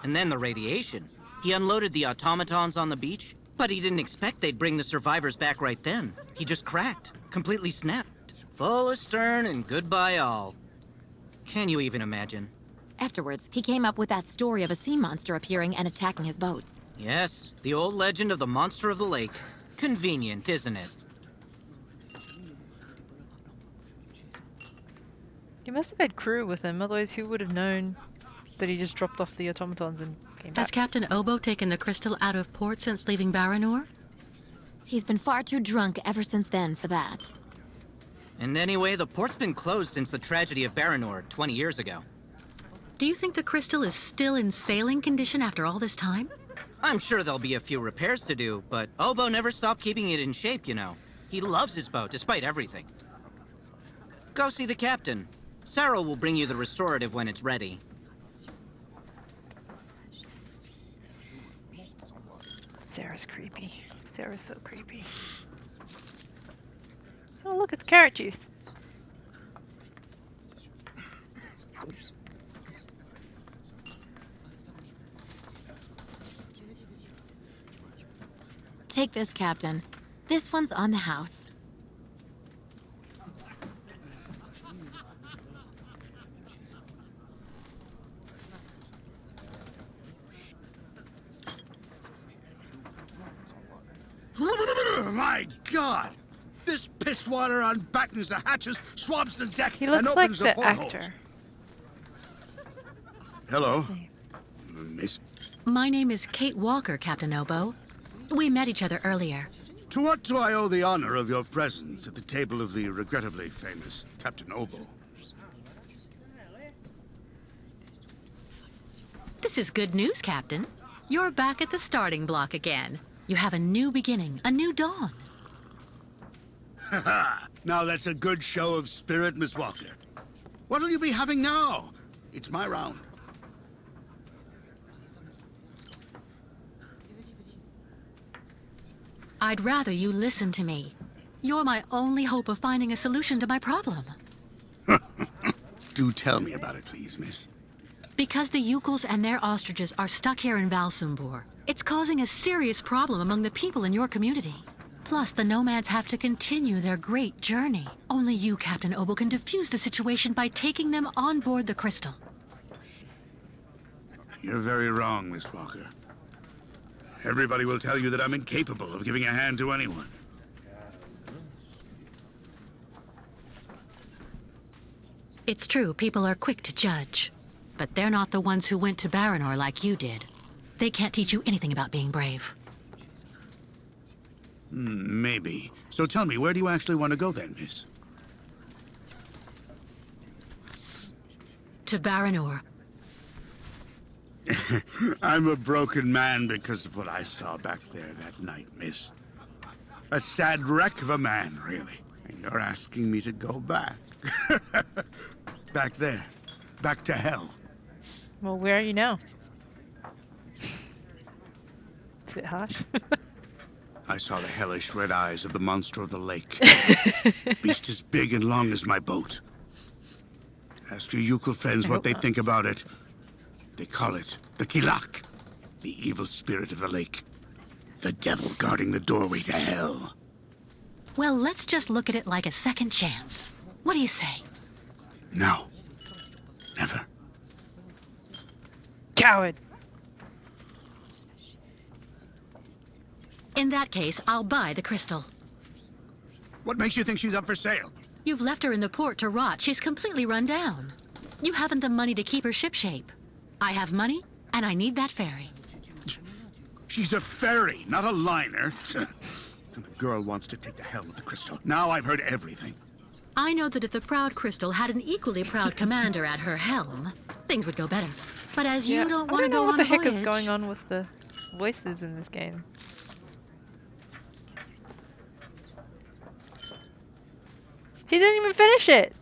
and then the radiation. He unloaded the automatons on the beach, but he didn't expect they'd bring the survivors back right then. He just cracked, completely snapped. Full astern and goodbye all. Can you even imagine? Afterwards, he came up with that story of a sea monster appearing and attacking his boat. Yes, the old legend of the monster of the lake. Convenient, isn't it? He must have had crew with him, otherwise who would have known that he just dropped off the automatons and came back? Has Captain Obo taken the crystal out of port since leaving Baranor? He's been far too drunk ever since then for that. And anyway, the port's been closed since the tragedy of Baranor 20 years ago. Do you think the crystal is still in sailing condition after all this time? I'm sure there'll be a few repairs to do, but Obo never stopped keeping it in shape, you know. He loves his boat, despite everything. Go see the captain. Sarah will bring you the restorative when it's ready. Sarah's creepy. Sarah's so creepy. Oh look, it's carrot juice. Take this, Captain. This one's on the house. My God! This piss water unbattens the hatches, swabs the deck, He and looks like opens the the portholes. actor. Hello, Miss. My name is Kate Walker, Captain Obo. We met each other earlier. To what do I owe the honor of your presence at the table of the regrettably famous Captain Obo? This is good news, Captain. You're back at the starting block again. You have a new beginning, a new dawn. Ha! Now that's a good show of spirit, Miss Walker. What'll you be having now? It's my round. I'd rather you listen to me. You're my only hope of finding a solution to my problem. Do tell me about it, please, miss. Because the Yukels and their ostriches are stuck here in Valsumbor, it's causing a serious problem among the people in your community. Plus, the nomads have to continue their great journey. Only you, Captain Obo, can defuse the situation by taking them on board the Crystal. You're very wrong, Miss Walker. Everybody will tell you that I'm incapable of giving a hand to anyone. It's true, people are quick to judge. But they're not the ones who went to Baranor like you did. They can't teach you anything about being brave. Maybe. So tell me, where do you actually want to go then, miss? To Baranor. I'm a broken man because of what I saw back there that night, miss. A sad wreck of a man, really. And you're asking me to go back. Back there. Back to hell. Well, where are you now? It's a bit harsh. I saw the hellish red eyes of the monster of the lake. Beast as big and long as my boat. Ask your Yukon friends what they think about it. They call it the Kilak, the evil spirit of the lake. The devil guarding the doorway to hell. Well, let's just look at it like a second chance. What do you say? No. Never. Coward! In that case, I'll buy the crystal. What makes you think she's up for sale? You've left her in the port to rot. She's completely run down. You haven't the money to keep her shipshape. I have money, and I need that ferry. She's a ferry, not a liner. And the girl wants to take the helm of the crystal. Now I've heard everything. I know that if the Proud Crystal had an equally proud commander at her helm, things would go better. But as you don't want to go what on the a heck voyage... is going on with the voices in this game. He didn't even finish it!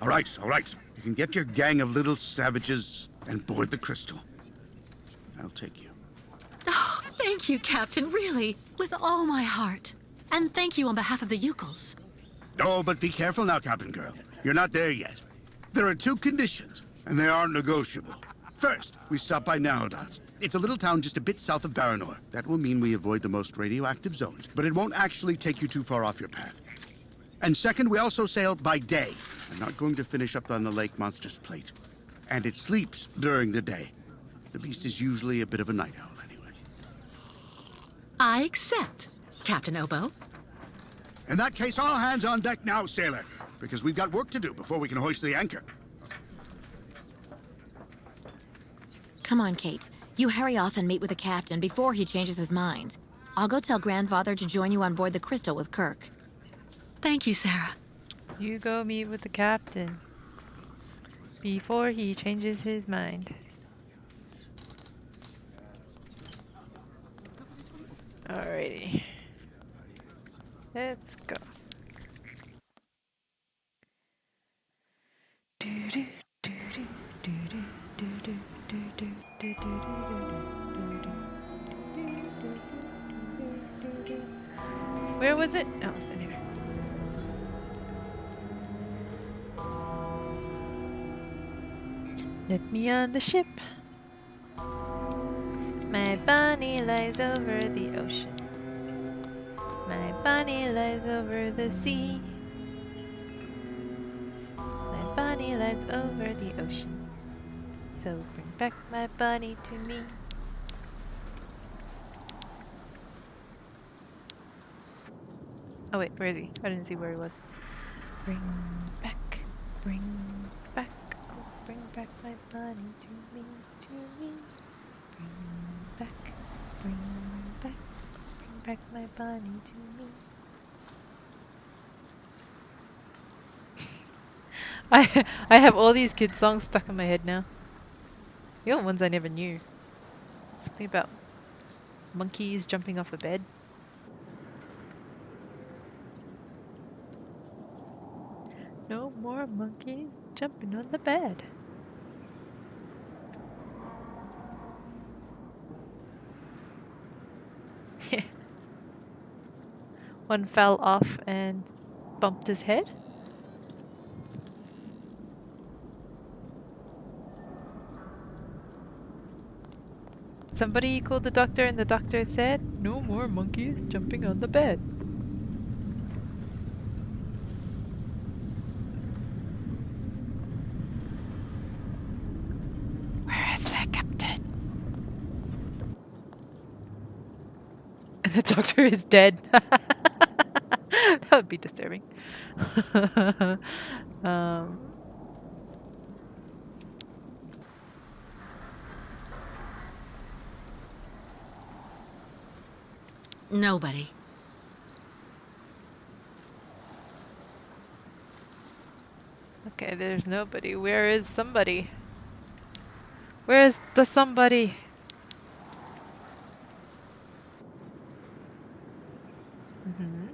All right, all right. You can get your gang of little savages and board the crystal. I'll take you. Oh, thank you, Captain, really. With all my heart. And thank you on behalf of the Yukels. Oh, but be careful now, Captain Girl. You're not there yet. There are 2 conditions, and they aren't negotiable. First, we stop by Narodas. It's a little town just a bit south of Baranor. That will mean we avoid the most radioactive zones, but it won't actually take you too far off your path. And second, we also sail by day. I'm not going to finish up on the Lake Monster's plate. And it sleeps during the day. The beast is usually a bit of a night owl anyway. I accept, Captain Obo. In that case, all hands on deck now, sailor, because we've got work to do before we can hoist the anchor. Come on, Kate. You hurry off and meet with the captain before he changes his mind. I'll go tell Grandfather to join you on board the Crystal with Kirk. Thank you, Sarah. You go meet with the captain before he changes his mind. Alrighty. Let's go. Where was it? Oh, it's down here. Let me on the ship. My bunny lies over the ocean. My bunny lies over the sea. My bunny lies over the ocean. So bring back my bunny to me. Oh wait, where is he? I didn't see where he was. Bring back, oh, bring back my bunny to me, Bring back, bring back my bunny to me. I have all these kids' songs stuck in my head now. The other ones I never knew. Something about monkeys jumping off a bed. No more monkeys jumping on the bed. One fell off and bumped his head. Somebody called the doctor and the doctor said, "No more monkeys jumping on the bed." Where is the captain? And the doctor is dead. That would be disturbing. Nobody. Okay, there's nobody. Where is somebody? Where is the somebody? Mm-hmm.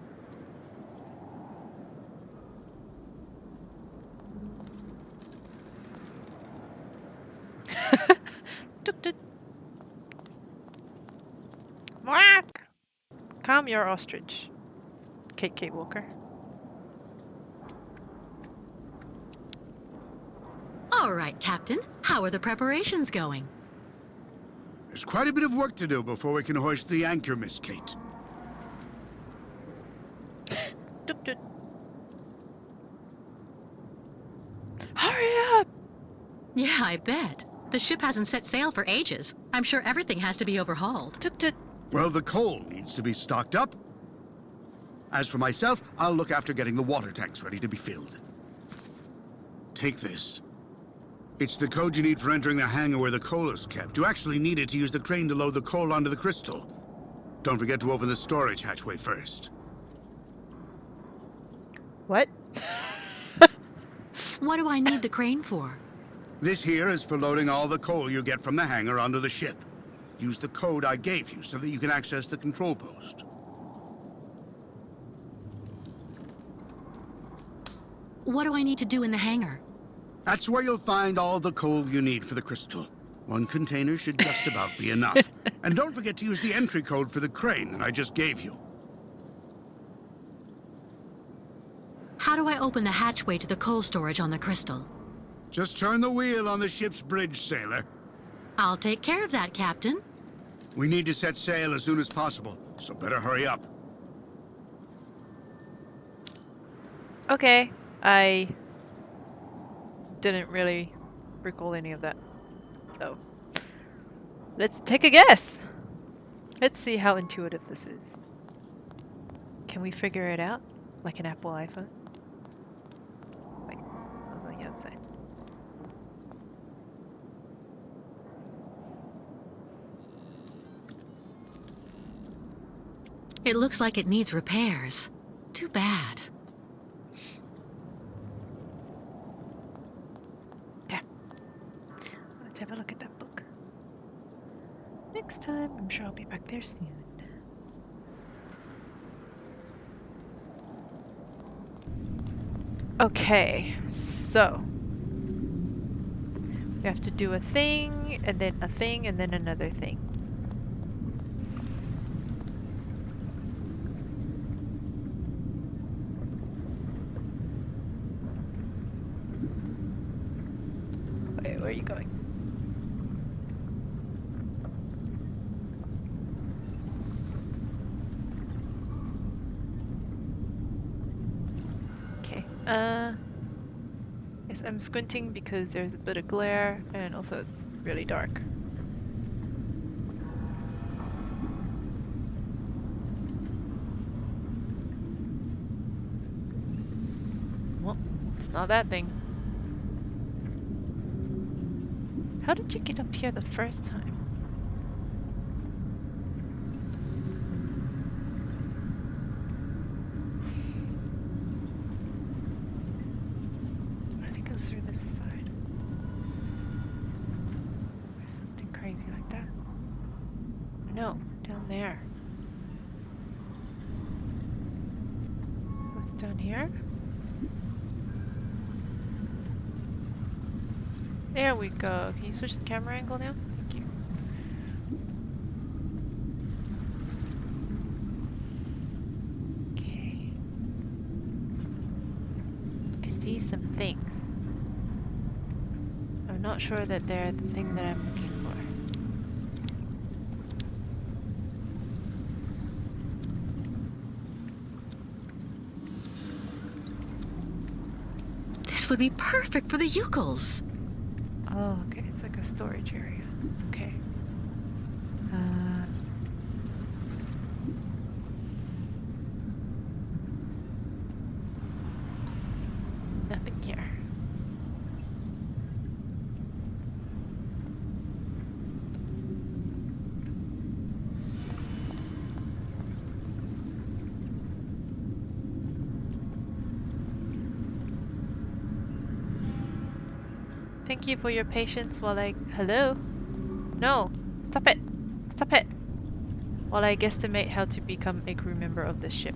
Toot toot. Quack! Calm your ostrich, KK Walker. All right, Captain. How are the preparations going? There's quite a bit of work to do before we can hoist the anchor, Miss Kate. Toot toot. Hurry up! Yeah, I bet. The ship hasn't set sail for ages. I'm sure everything has to be overhauled. Toot toot. Well, the coal needs to be stocked up. As for myself, I'll look after getting the water tanks ready to be filled. Take this. It's the code you need for entering the hangar where the coal is kept. You actually need it to use the crane to load the coal onto the crystal. Don't forget to open the storage hatchway first. What? What do I need the crane for? This here is for loading all the coal you get from the hangar onto the ship. Use the code I gave you so that you can access the control post. What do I need to do in the hangar? That's where you'll find all the coal you need for the crystal. One container should just about be enough. And don't forget to use the entry code for the crane that I just gave you. How do I open the hatchway to the coal storage on the crystal? Just turn the wheel on the ship's bridge, sailor. I'll take care of that, Captain. We need to set sail as soon as possible, so better hurry up. Okay, I didn't really recall any of that. So, let's take a guess. Let's see how intuitive this is. Can we figure it out? Like an Apple iPhone? Wait, I was on the other side. It looks like it needs repairs. Too bad. Yeah. Let's have a look at that book. Next time, I'm sure I'll be back there soon. Okay, so we have to do a thing, and then a thing, and then another thing. Wait, where are you going? Okay, yes, I'm squinting because there's a bit of glare and also it's really dark. Well, it's not that thing. How did you get up here the first time? I think it was through this side. Or something crazy like that. No, down there. What's down here? There we go. Can you switch the camera angle now? Thank you. Okay. I see some things. I'm not sure that they're the thing that I'm looking for. This would be perfect for the Yukels. Oh, okay. It's like a storage area. Okay. Nothing here. Thank you for your patience while I... Hello? No! Stop it! Stop it! While I guesstimate how to become a crew member of this ship.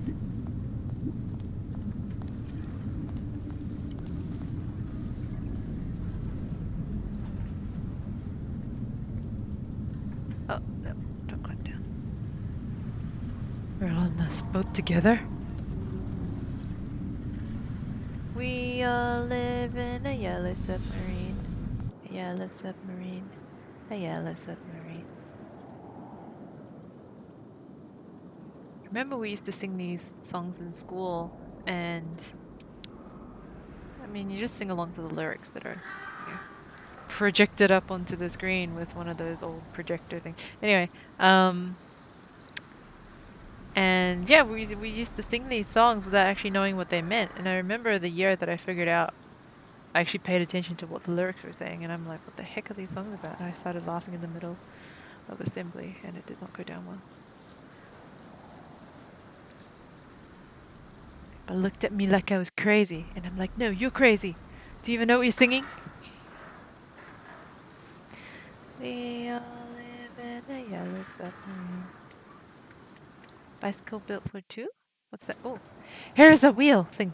Oh, no. Don't climb down. We're all on this boat together. We all live in a yellow submarine. A yellow submarine. A yellow submarine. Remember we used to sing these songs in school, and I mean you just sing along to the lyrics that are, you know, projected up onto the screen with one of those old projector things. Anyway, and yeah, we used to sing these songs without actually knowing what they meant. And I remember the year that I figured out, I actually paid attention to what the lyrics were saying, and I'm like, what the heck are these songs about? And I started laughing in the middle of assembly, and it did not go down well. But looked at me like I was crazy, and I'm like, no, you're crazy. Do you even know what you're singing? We all live in a yellow submarine. Bicycle built for two? What's that? Oh, here's a wheel thing.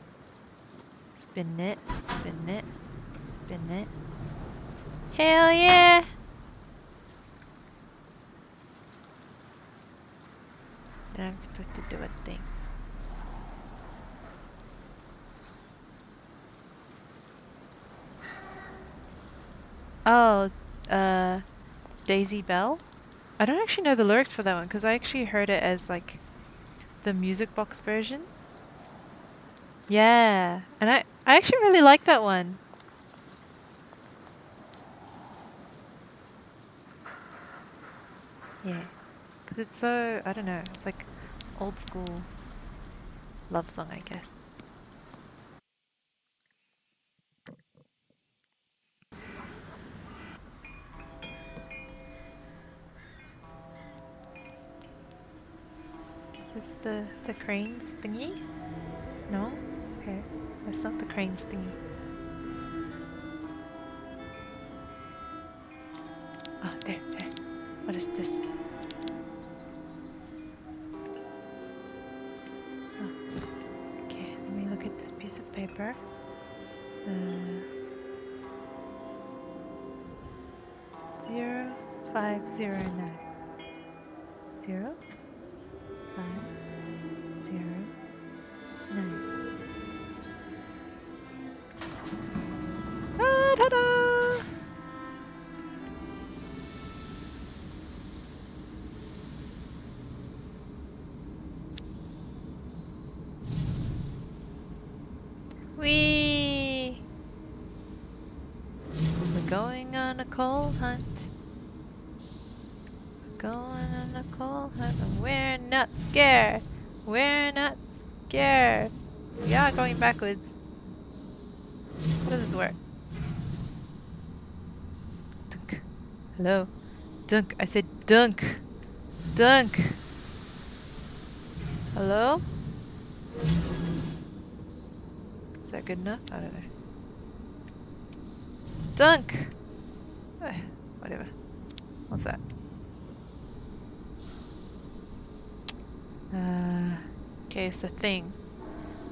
Spin it, spin it, spin it. Hell yeah! And I'm supposed to do a thing. Oh, Daisy Bell? I don't actually know the lyrics for that one because I actually heard it as like the music box version. Yeah, and I actually really like that one. Yeah, because it's so, I don't know, it's like old school love song, I guess. Is this the cranes thingy? No? Okay, that's not the cranes thingy. Oh, there. What is this? Oh. Okay, let me look at this piece of paper. 0509. 0509. Ah, ta-da! Whee! We're going on a coal hunt. We're going on a coal hunt and we're not scared. We're not scared. We are going backwards. How does this work? Dunk. Hello? Dunk. I said dunk. Dunk. Hello? Is that good enough? I don't know. Dunk! Whatever. What's that? Okay, it's a thing.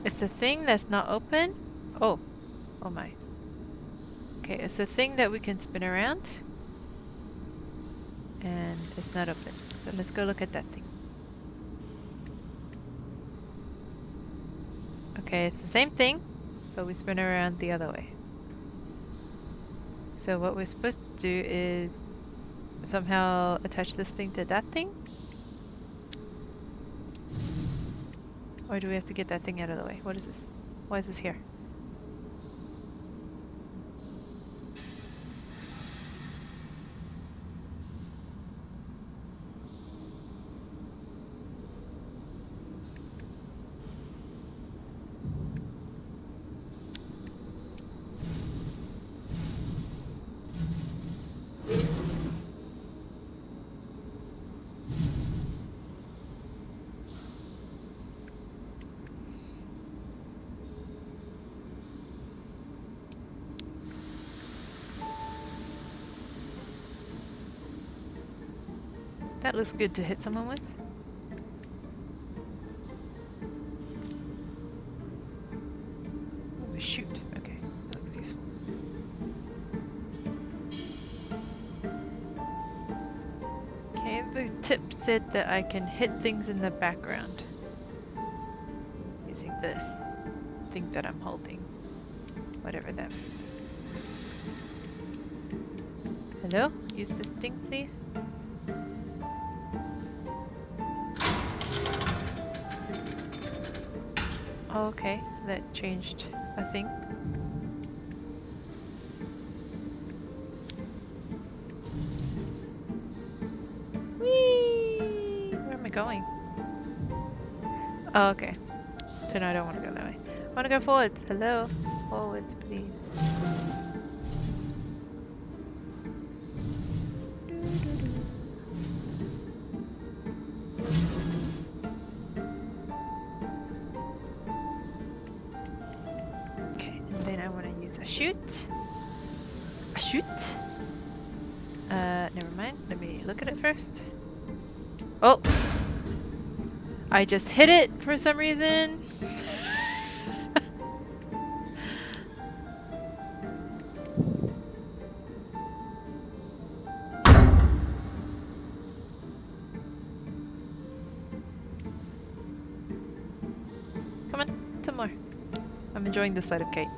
It's a thing that's not open? Oh. Oh my. Okay, it's a thing that we can spin around. And it's not open. So let's go look at that thing. Okay, it's the same thing, but we spin around the other way. So what we're supposed to do is somehow attach this thing to that thing? Or do we have to get that thing out of the way? What is this? Why is this here? That looks good to hit someone with. Oh, shoot. Okay, that looks useful. Okay, the tip said that I can hit things in the background using this thing that I'm holding. Whatever that means. Hello? Use this thing, please. Okay, so that changed a thing. Whee! Where am I going? Oh, okay. So no, I don't want to go that way. I want to go forwards. Hello? Forwards, please. Okay, and then I want to use a shoot. A shoot? Never mind. Let me look at it first. Oh! I just hit it for some reason. Come on, some more. I'm enjoying the sight of Kate.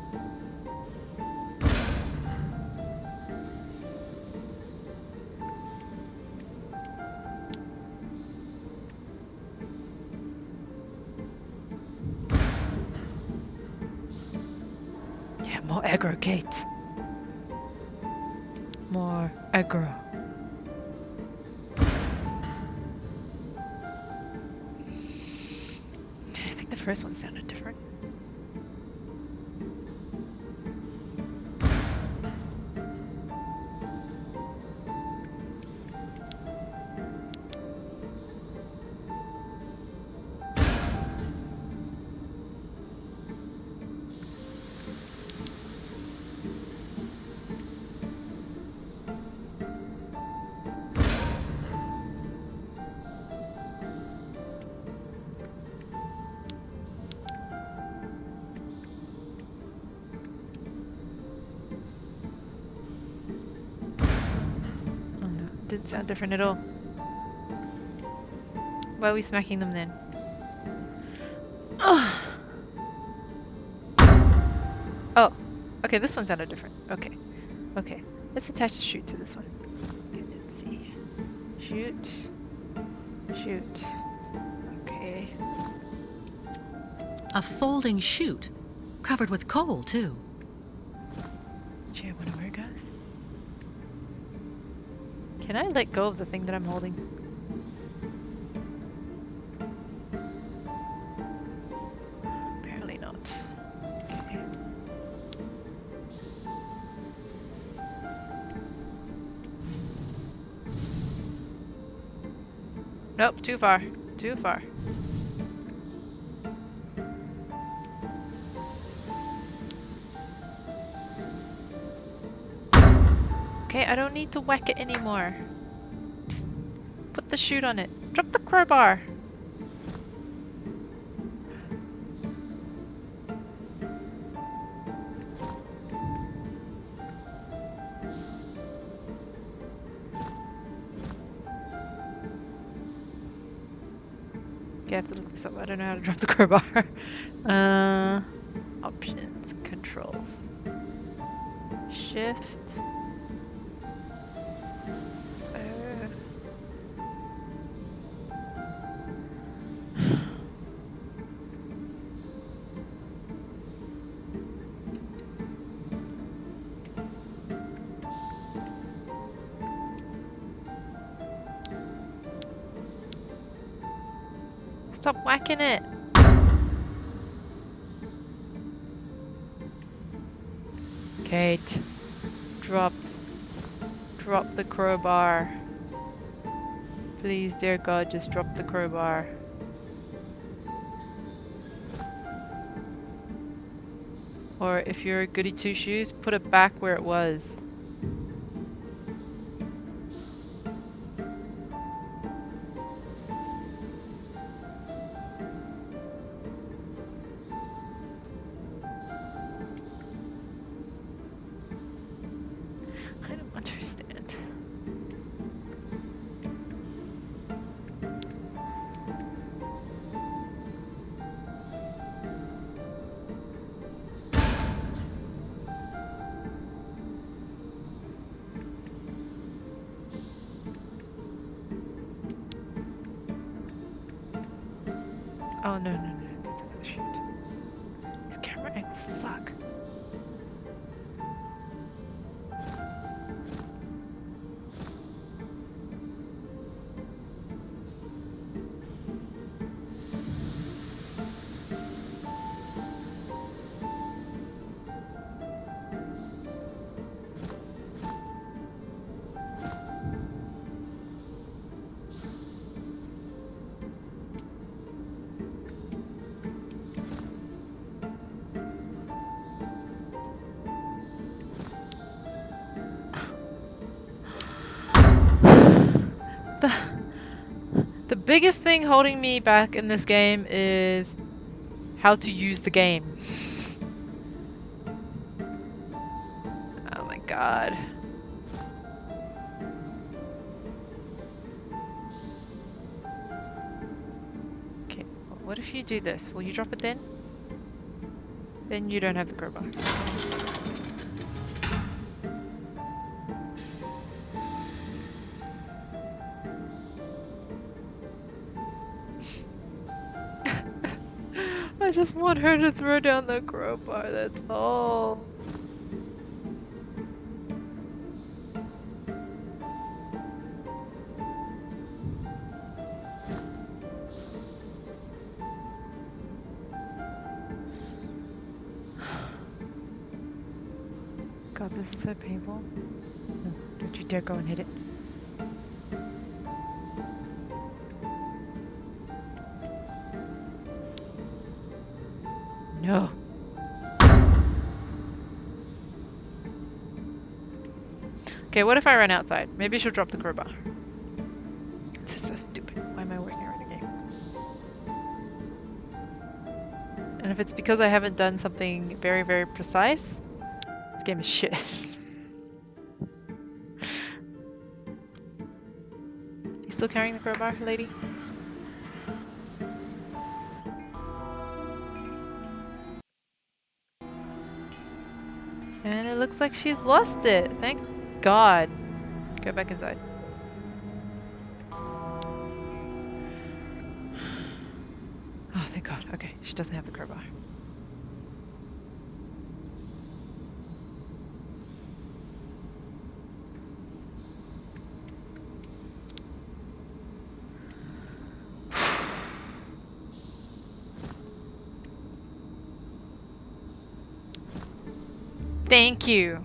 Yeah, more aggro, Kate. More aggro. I think the first one sounded different. Oh no, didn't sound different at all. Why are we smacking them then? Oh, okay, this one sounded different. Okay, okay. Let's attach a shoot to this one. Okay, let's see. Shoot. Shoot. Okay. A folding chute, covered with coal, too. Gee, I wonder where it goes. Can I let go of the thing that I'm holding? Apparently not. Okay. Nope, too far. Too far. Okay, I don't need to whack it anymore. Just put the chute on it. Drop the crowbar. Okay, I have to look this up. I don't know how to drop the crowbar. Options, controls. Shift. Stop whacking it! Kate, drop the crowbar. Please, dear God, just drop the crowbar. Or if you're a goody two shoes, put it back where it was. Oh, no, no, no. That's another shoot. These camera angles suck. The biggest thing holding me back in this game is how to use the game. Oh my god. Okay, what if you do this? Will you drop it then? Then you don't have the crowbar. I just want her to throw down the crowbar, that's all. God, this is so painful. No, don't you dare go and hit it. No. Okay, what if I run outside? Maybe she'll drop the crowbar. This is so stupid. Why am I working around a game? And if it's because I haven't done something very, very precise, this game is shit. You still carrying the crowbar, lady? And it looks like she's lost it. Thank God. Go back inside. Oh, thank God. Okay, she doesn't have the crowbar. Thank you.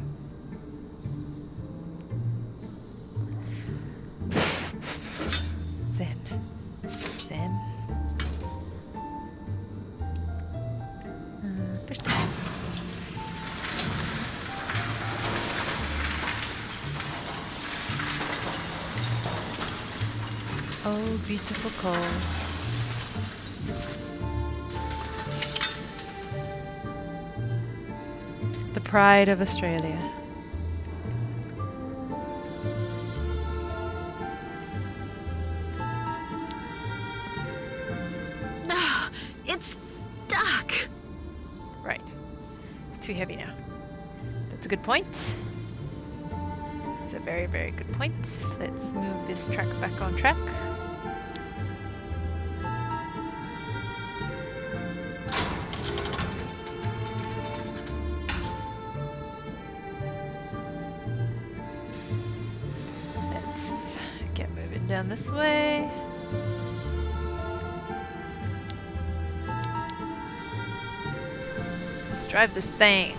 Zen. Zen. Push the button. Oh, beautiful coal. The pride of Australia. No, it's stuck. Right. It's too heavy now. That's a good point. It's a very, very good point. Let's move this track back on track. Let's get moving down this way. Let's drive this thing.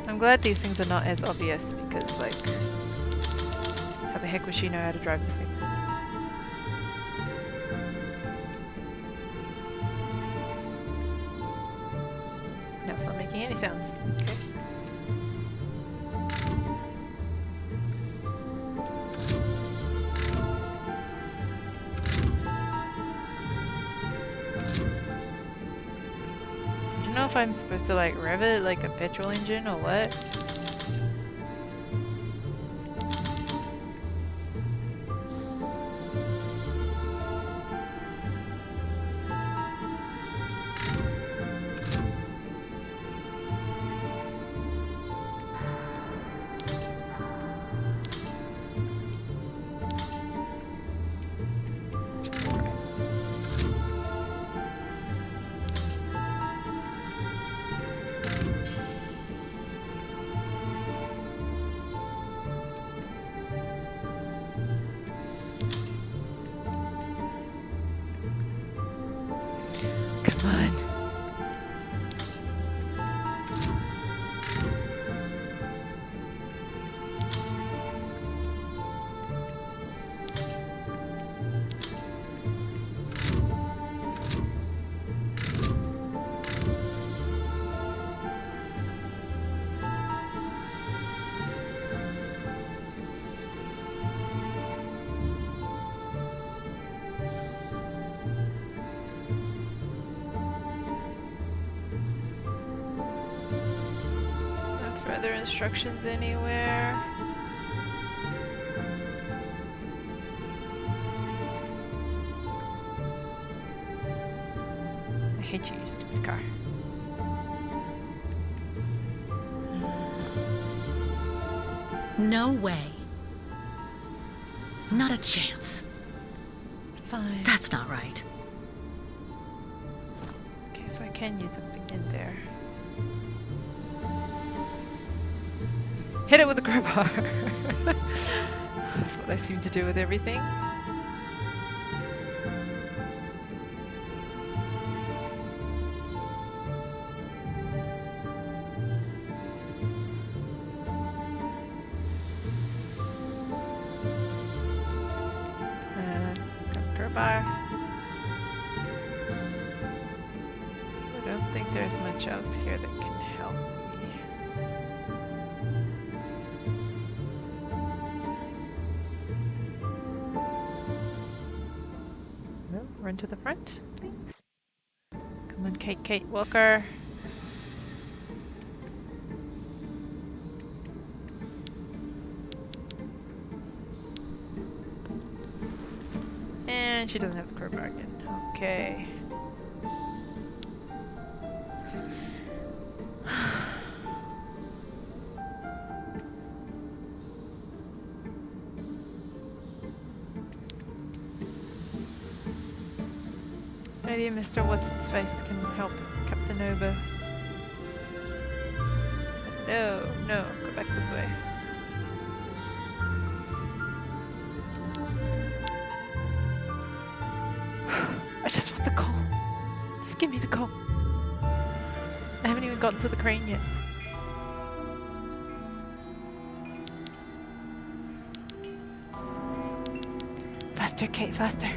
I'm glad these things are not as obvious because, like, how the heck would she know how to drive this thing? No, it's not making any sounds. Okay. know if I'm supposed to like rev it like a petrol engine or what. Come on. No further instructions anywhere. I hate you, you stupid car. No way. Not a chance. Fine. That's not right. Okay, so I can use something in there. Hit it with a crowbar. That's what I seem to do with everything. Crowbar. So I don't think there's much else here that can help me. No, run to the front, please. Come on, Kate Walker. And she doesn't have the crowbar again. Okay. Maybe Mr. What's-its-face can help Captain Oba. No, go back this way. I just want the coal. Just give me the coal. I haven't even gotten to the crane yet. Faster, Kate, faster.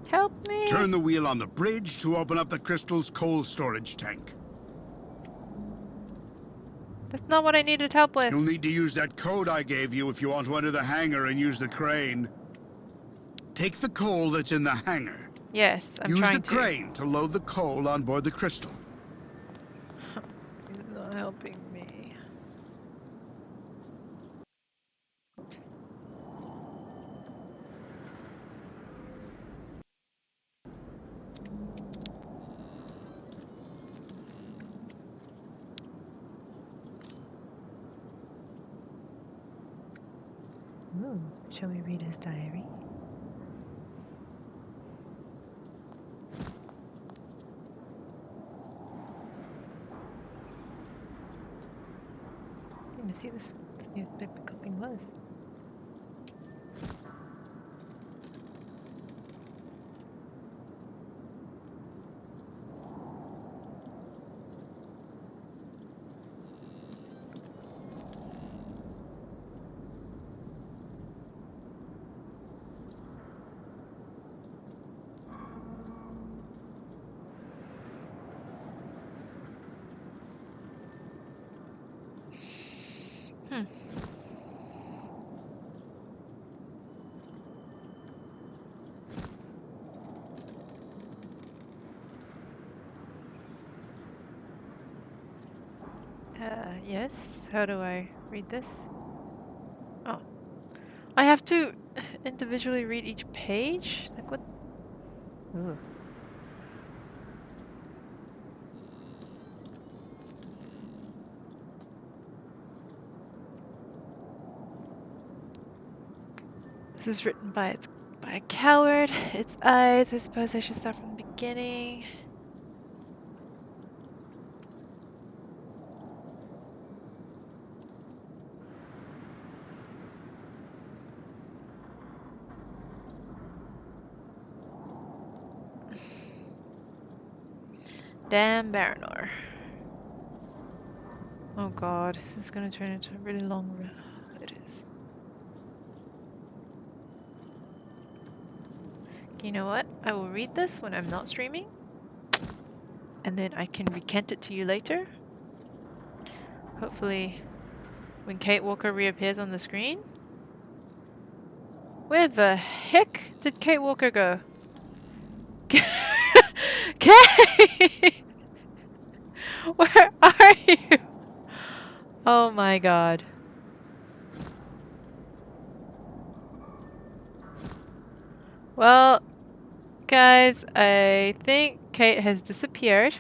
Help me! Turn the wheel on the bridge to open up the crystal's coal storage tank. That's not what I needed help with. You'll need to use that code I gave you if you want to enter the hangar and use the crane. Take the coal that's in the hangar. Yes, I'm trying to. Use the crane to load the coal on board the crystal. He's not helping me. Oops. Ooh, shall we read his diary? to see this newspaper clipping was. Hmm. Yes. How do I read this? Oh. I have to individually read each page? Like what? Ooh. This was written by a coward. Its eyes. I suppose I should start from the beginning. Damn Baranor. Oh god, this is gonna turn into a really long it is. You know what? I will read this when I'm not streaming. And then I can recant it to you later. Hopefully when Kate Walker reappears on the screen. Where the heck did Kate Walker go? Kate! Where are you? Oh my god. Well, guys, I think Kate has disappeared.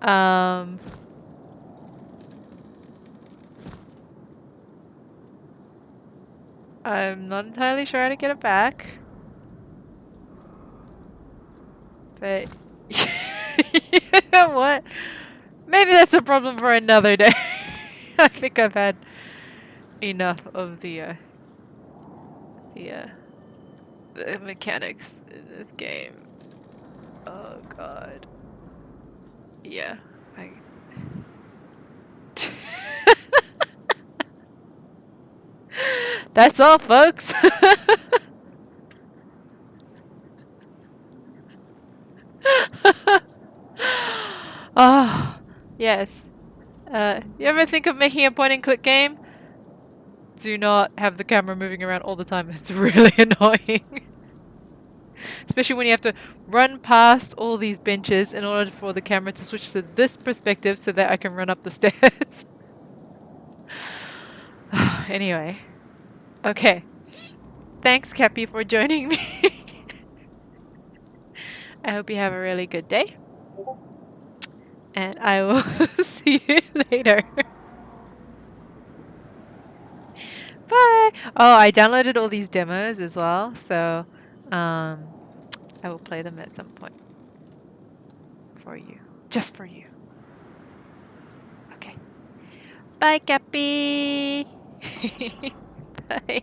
I'm not entirely sure how to get it back. But you know what? Maybe that's a problem for another day. I think I've had enough of the mechanics in this game. Oh god. Yeah. That's all, folks. Oh, yes. You ever think of making a point and click game? Do not have the camera moving around all the time. It's really annoying. Especially when you have to run past all these benches in order for the camera to switch to this perspective so that I can run up the stairs. Anyway. Okay. Thanks, Cappy, for joining me. I hope you have a really good day. And I will see you later. Bye! Oh, I downloaded all these demos as well, so I will play them at some point. For you. Just for you. Okay. Bye, Cappy! Bye.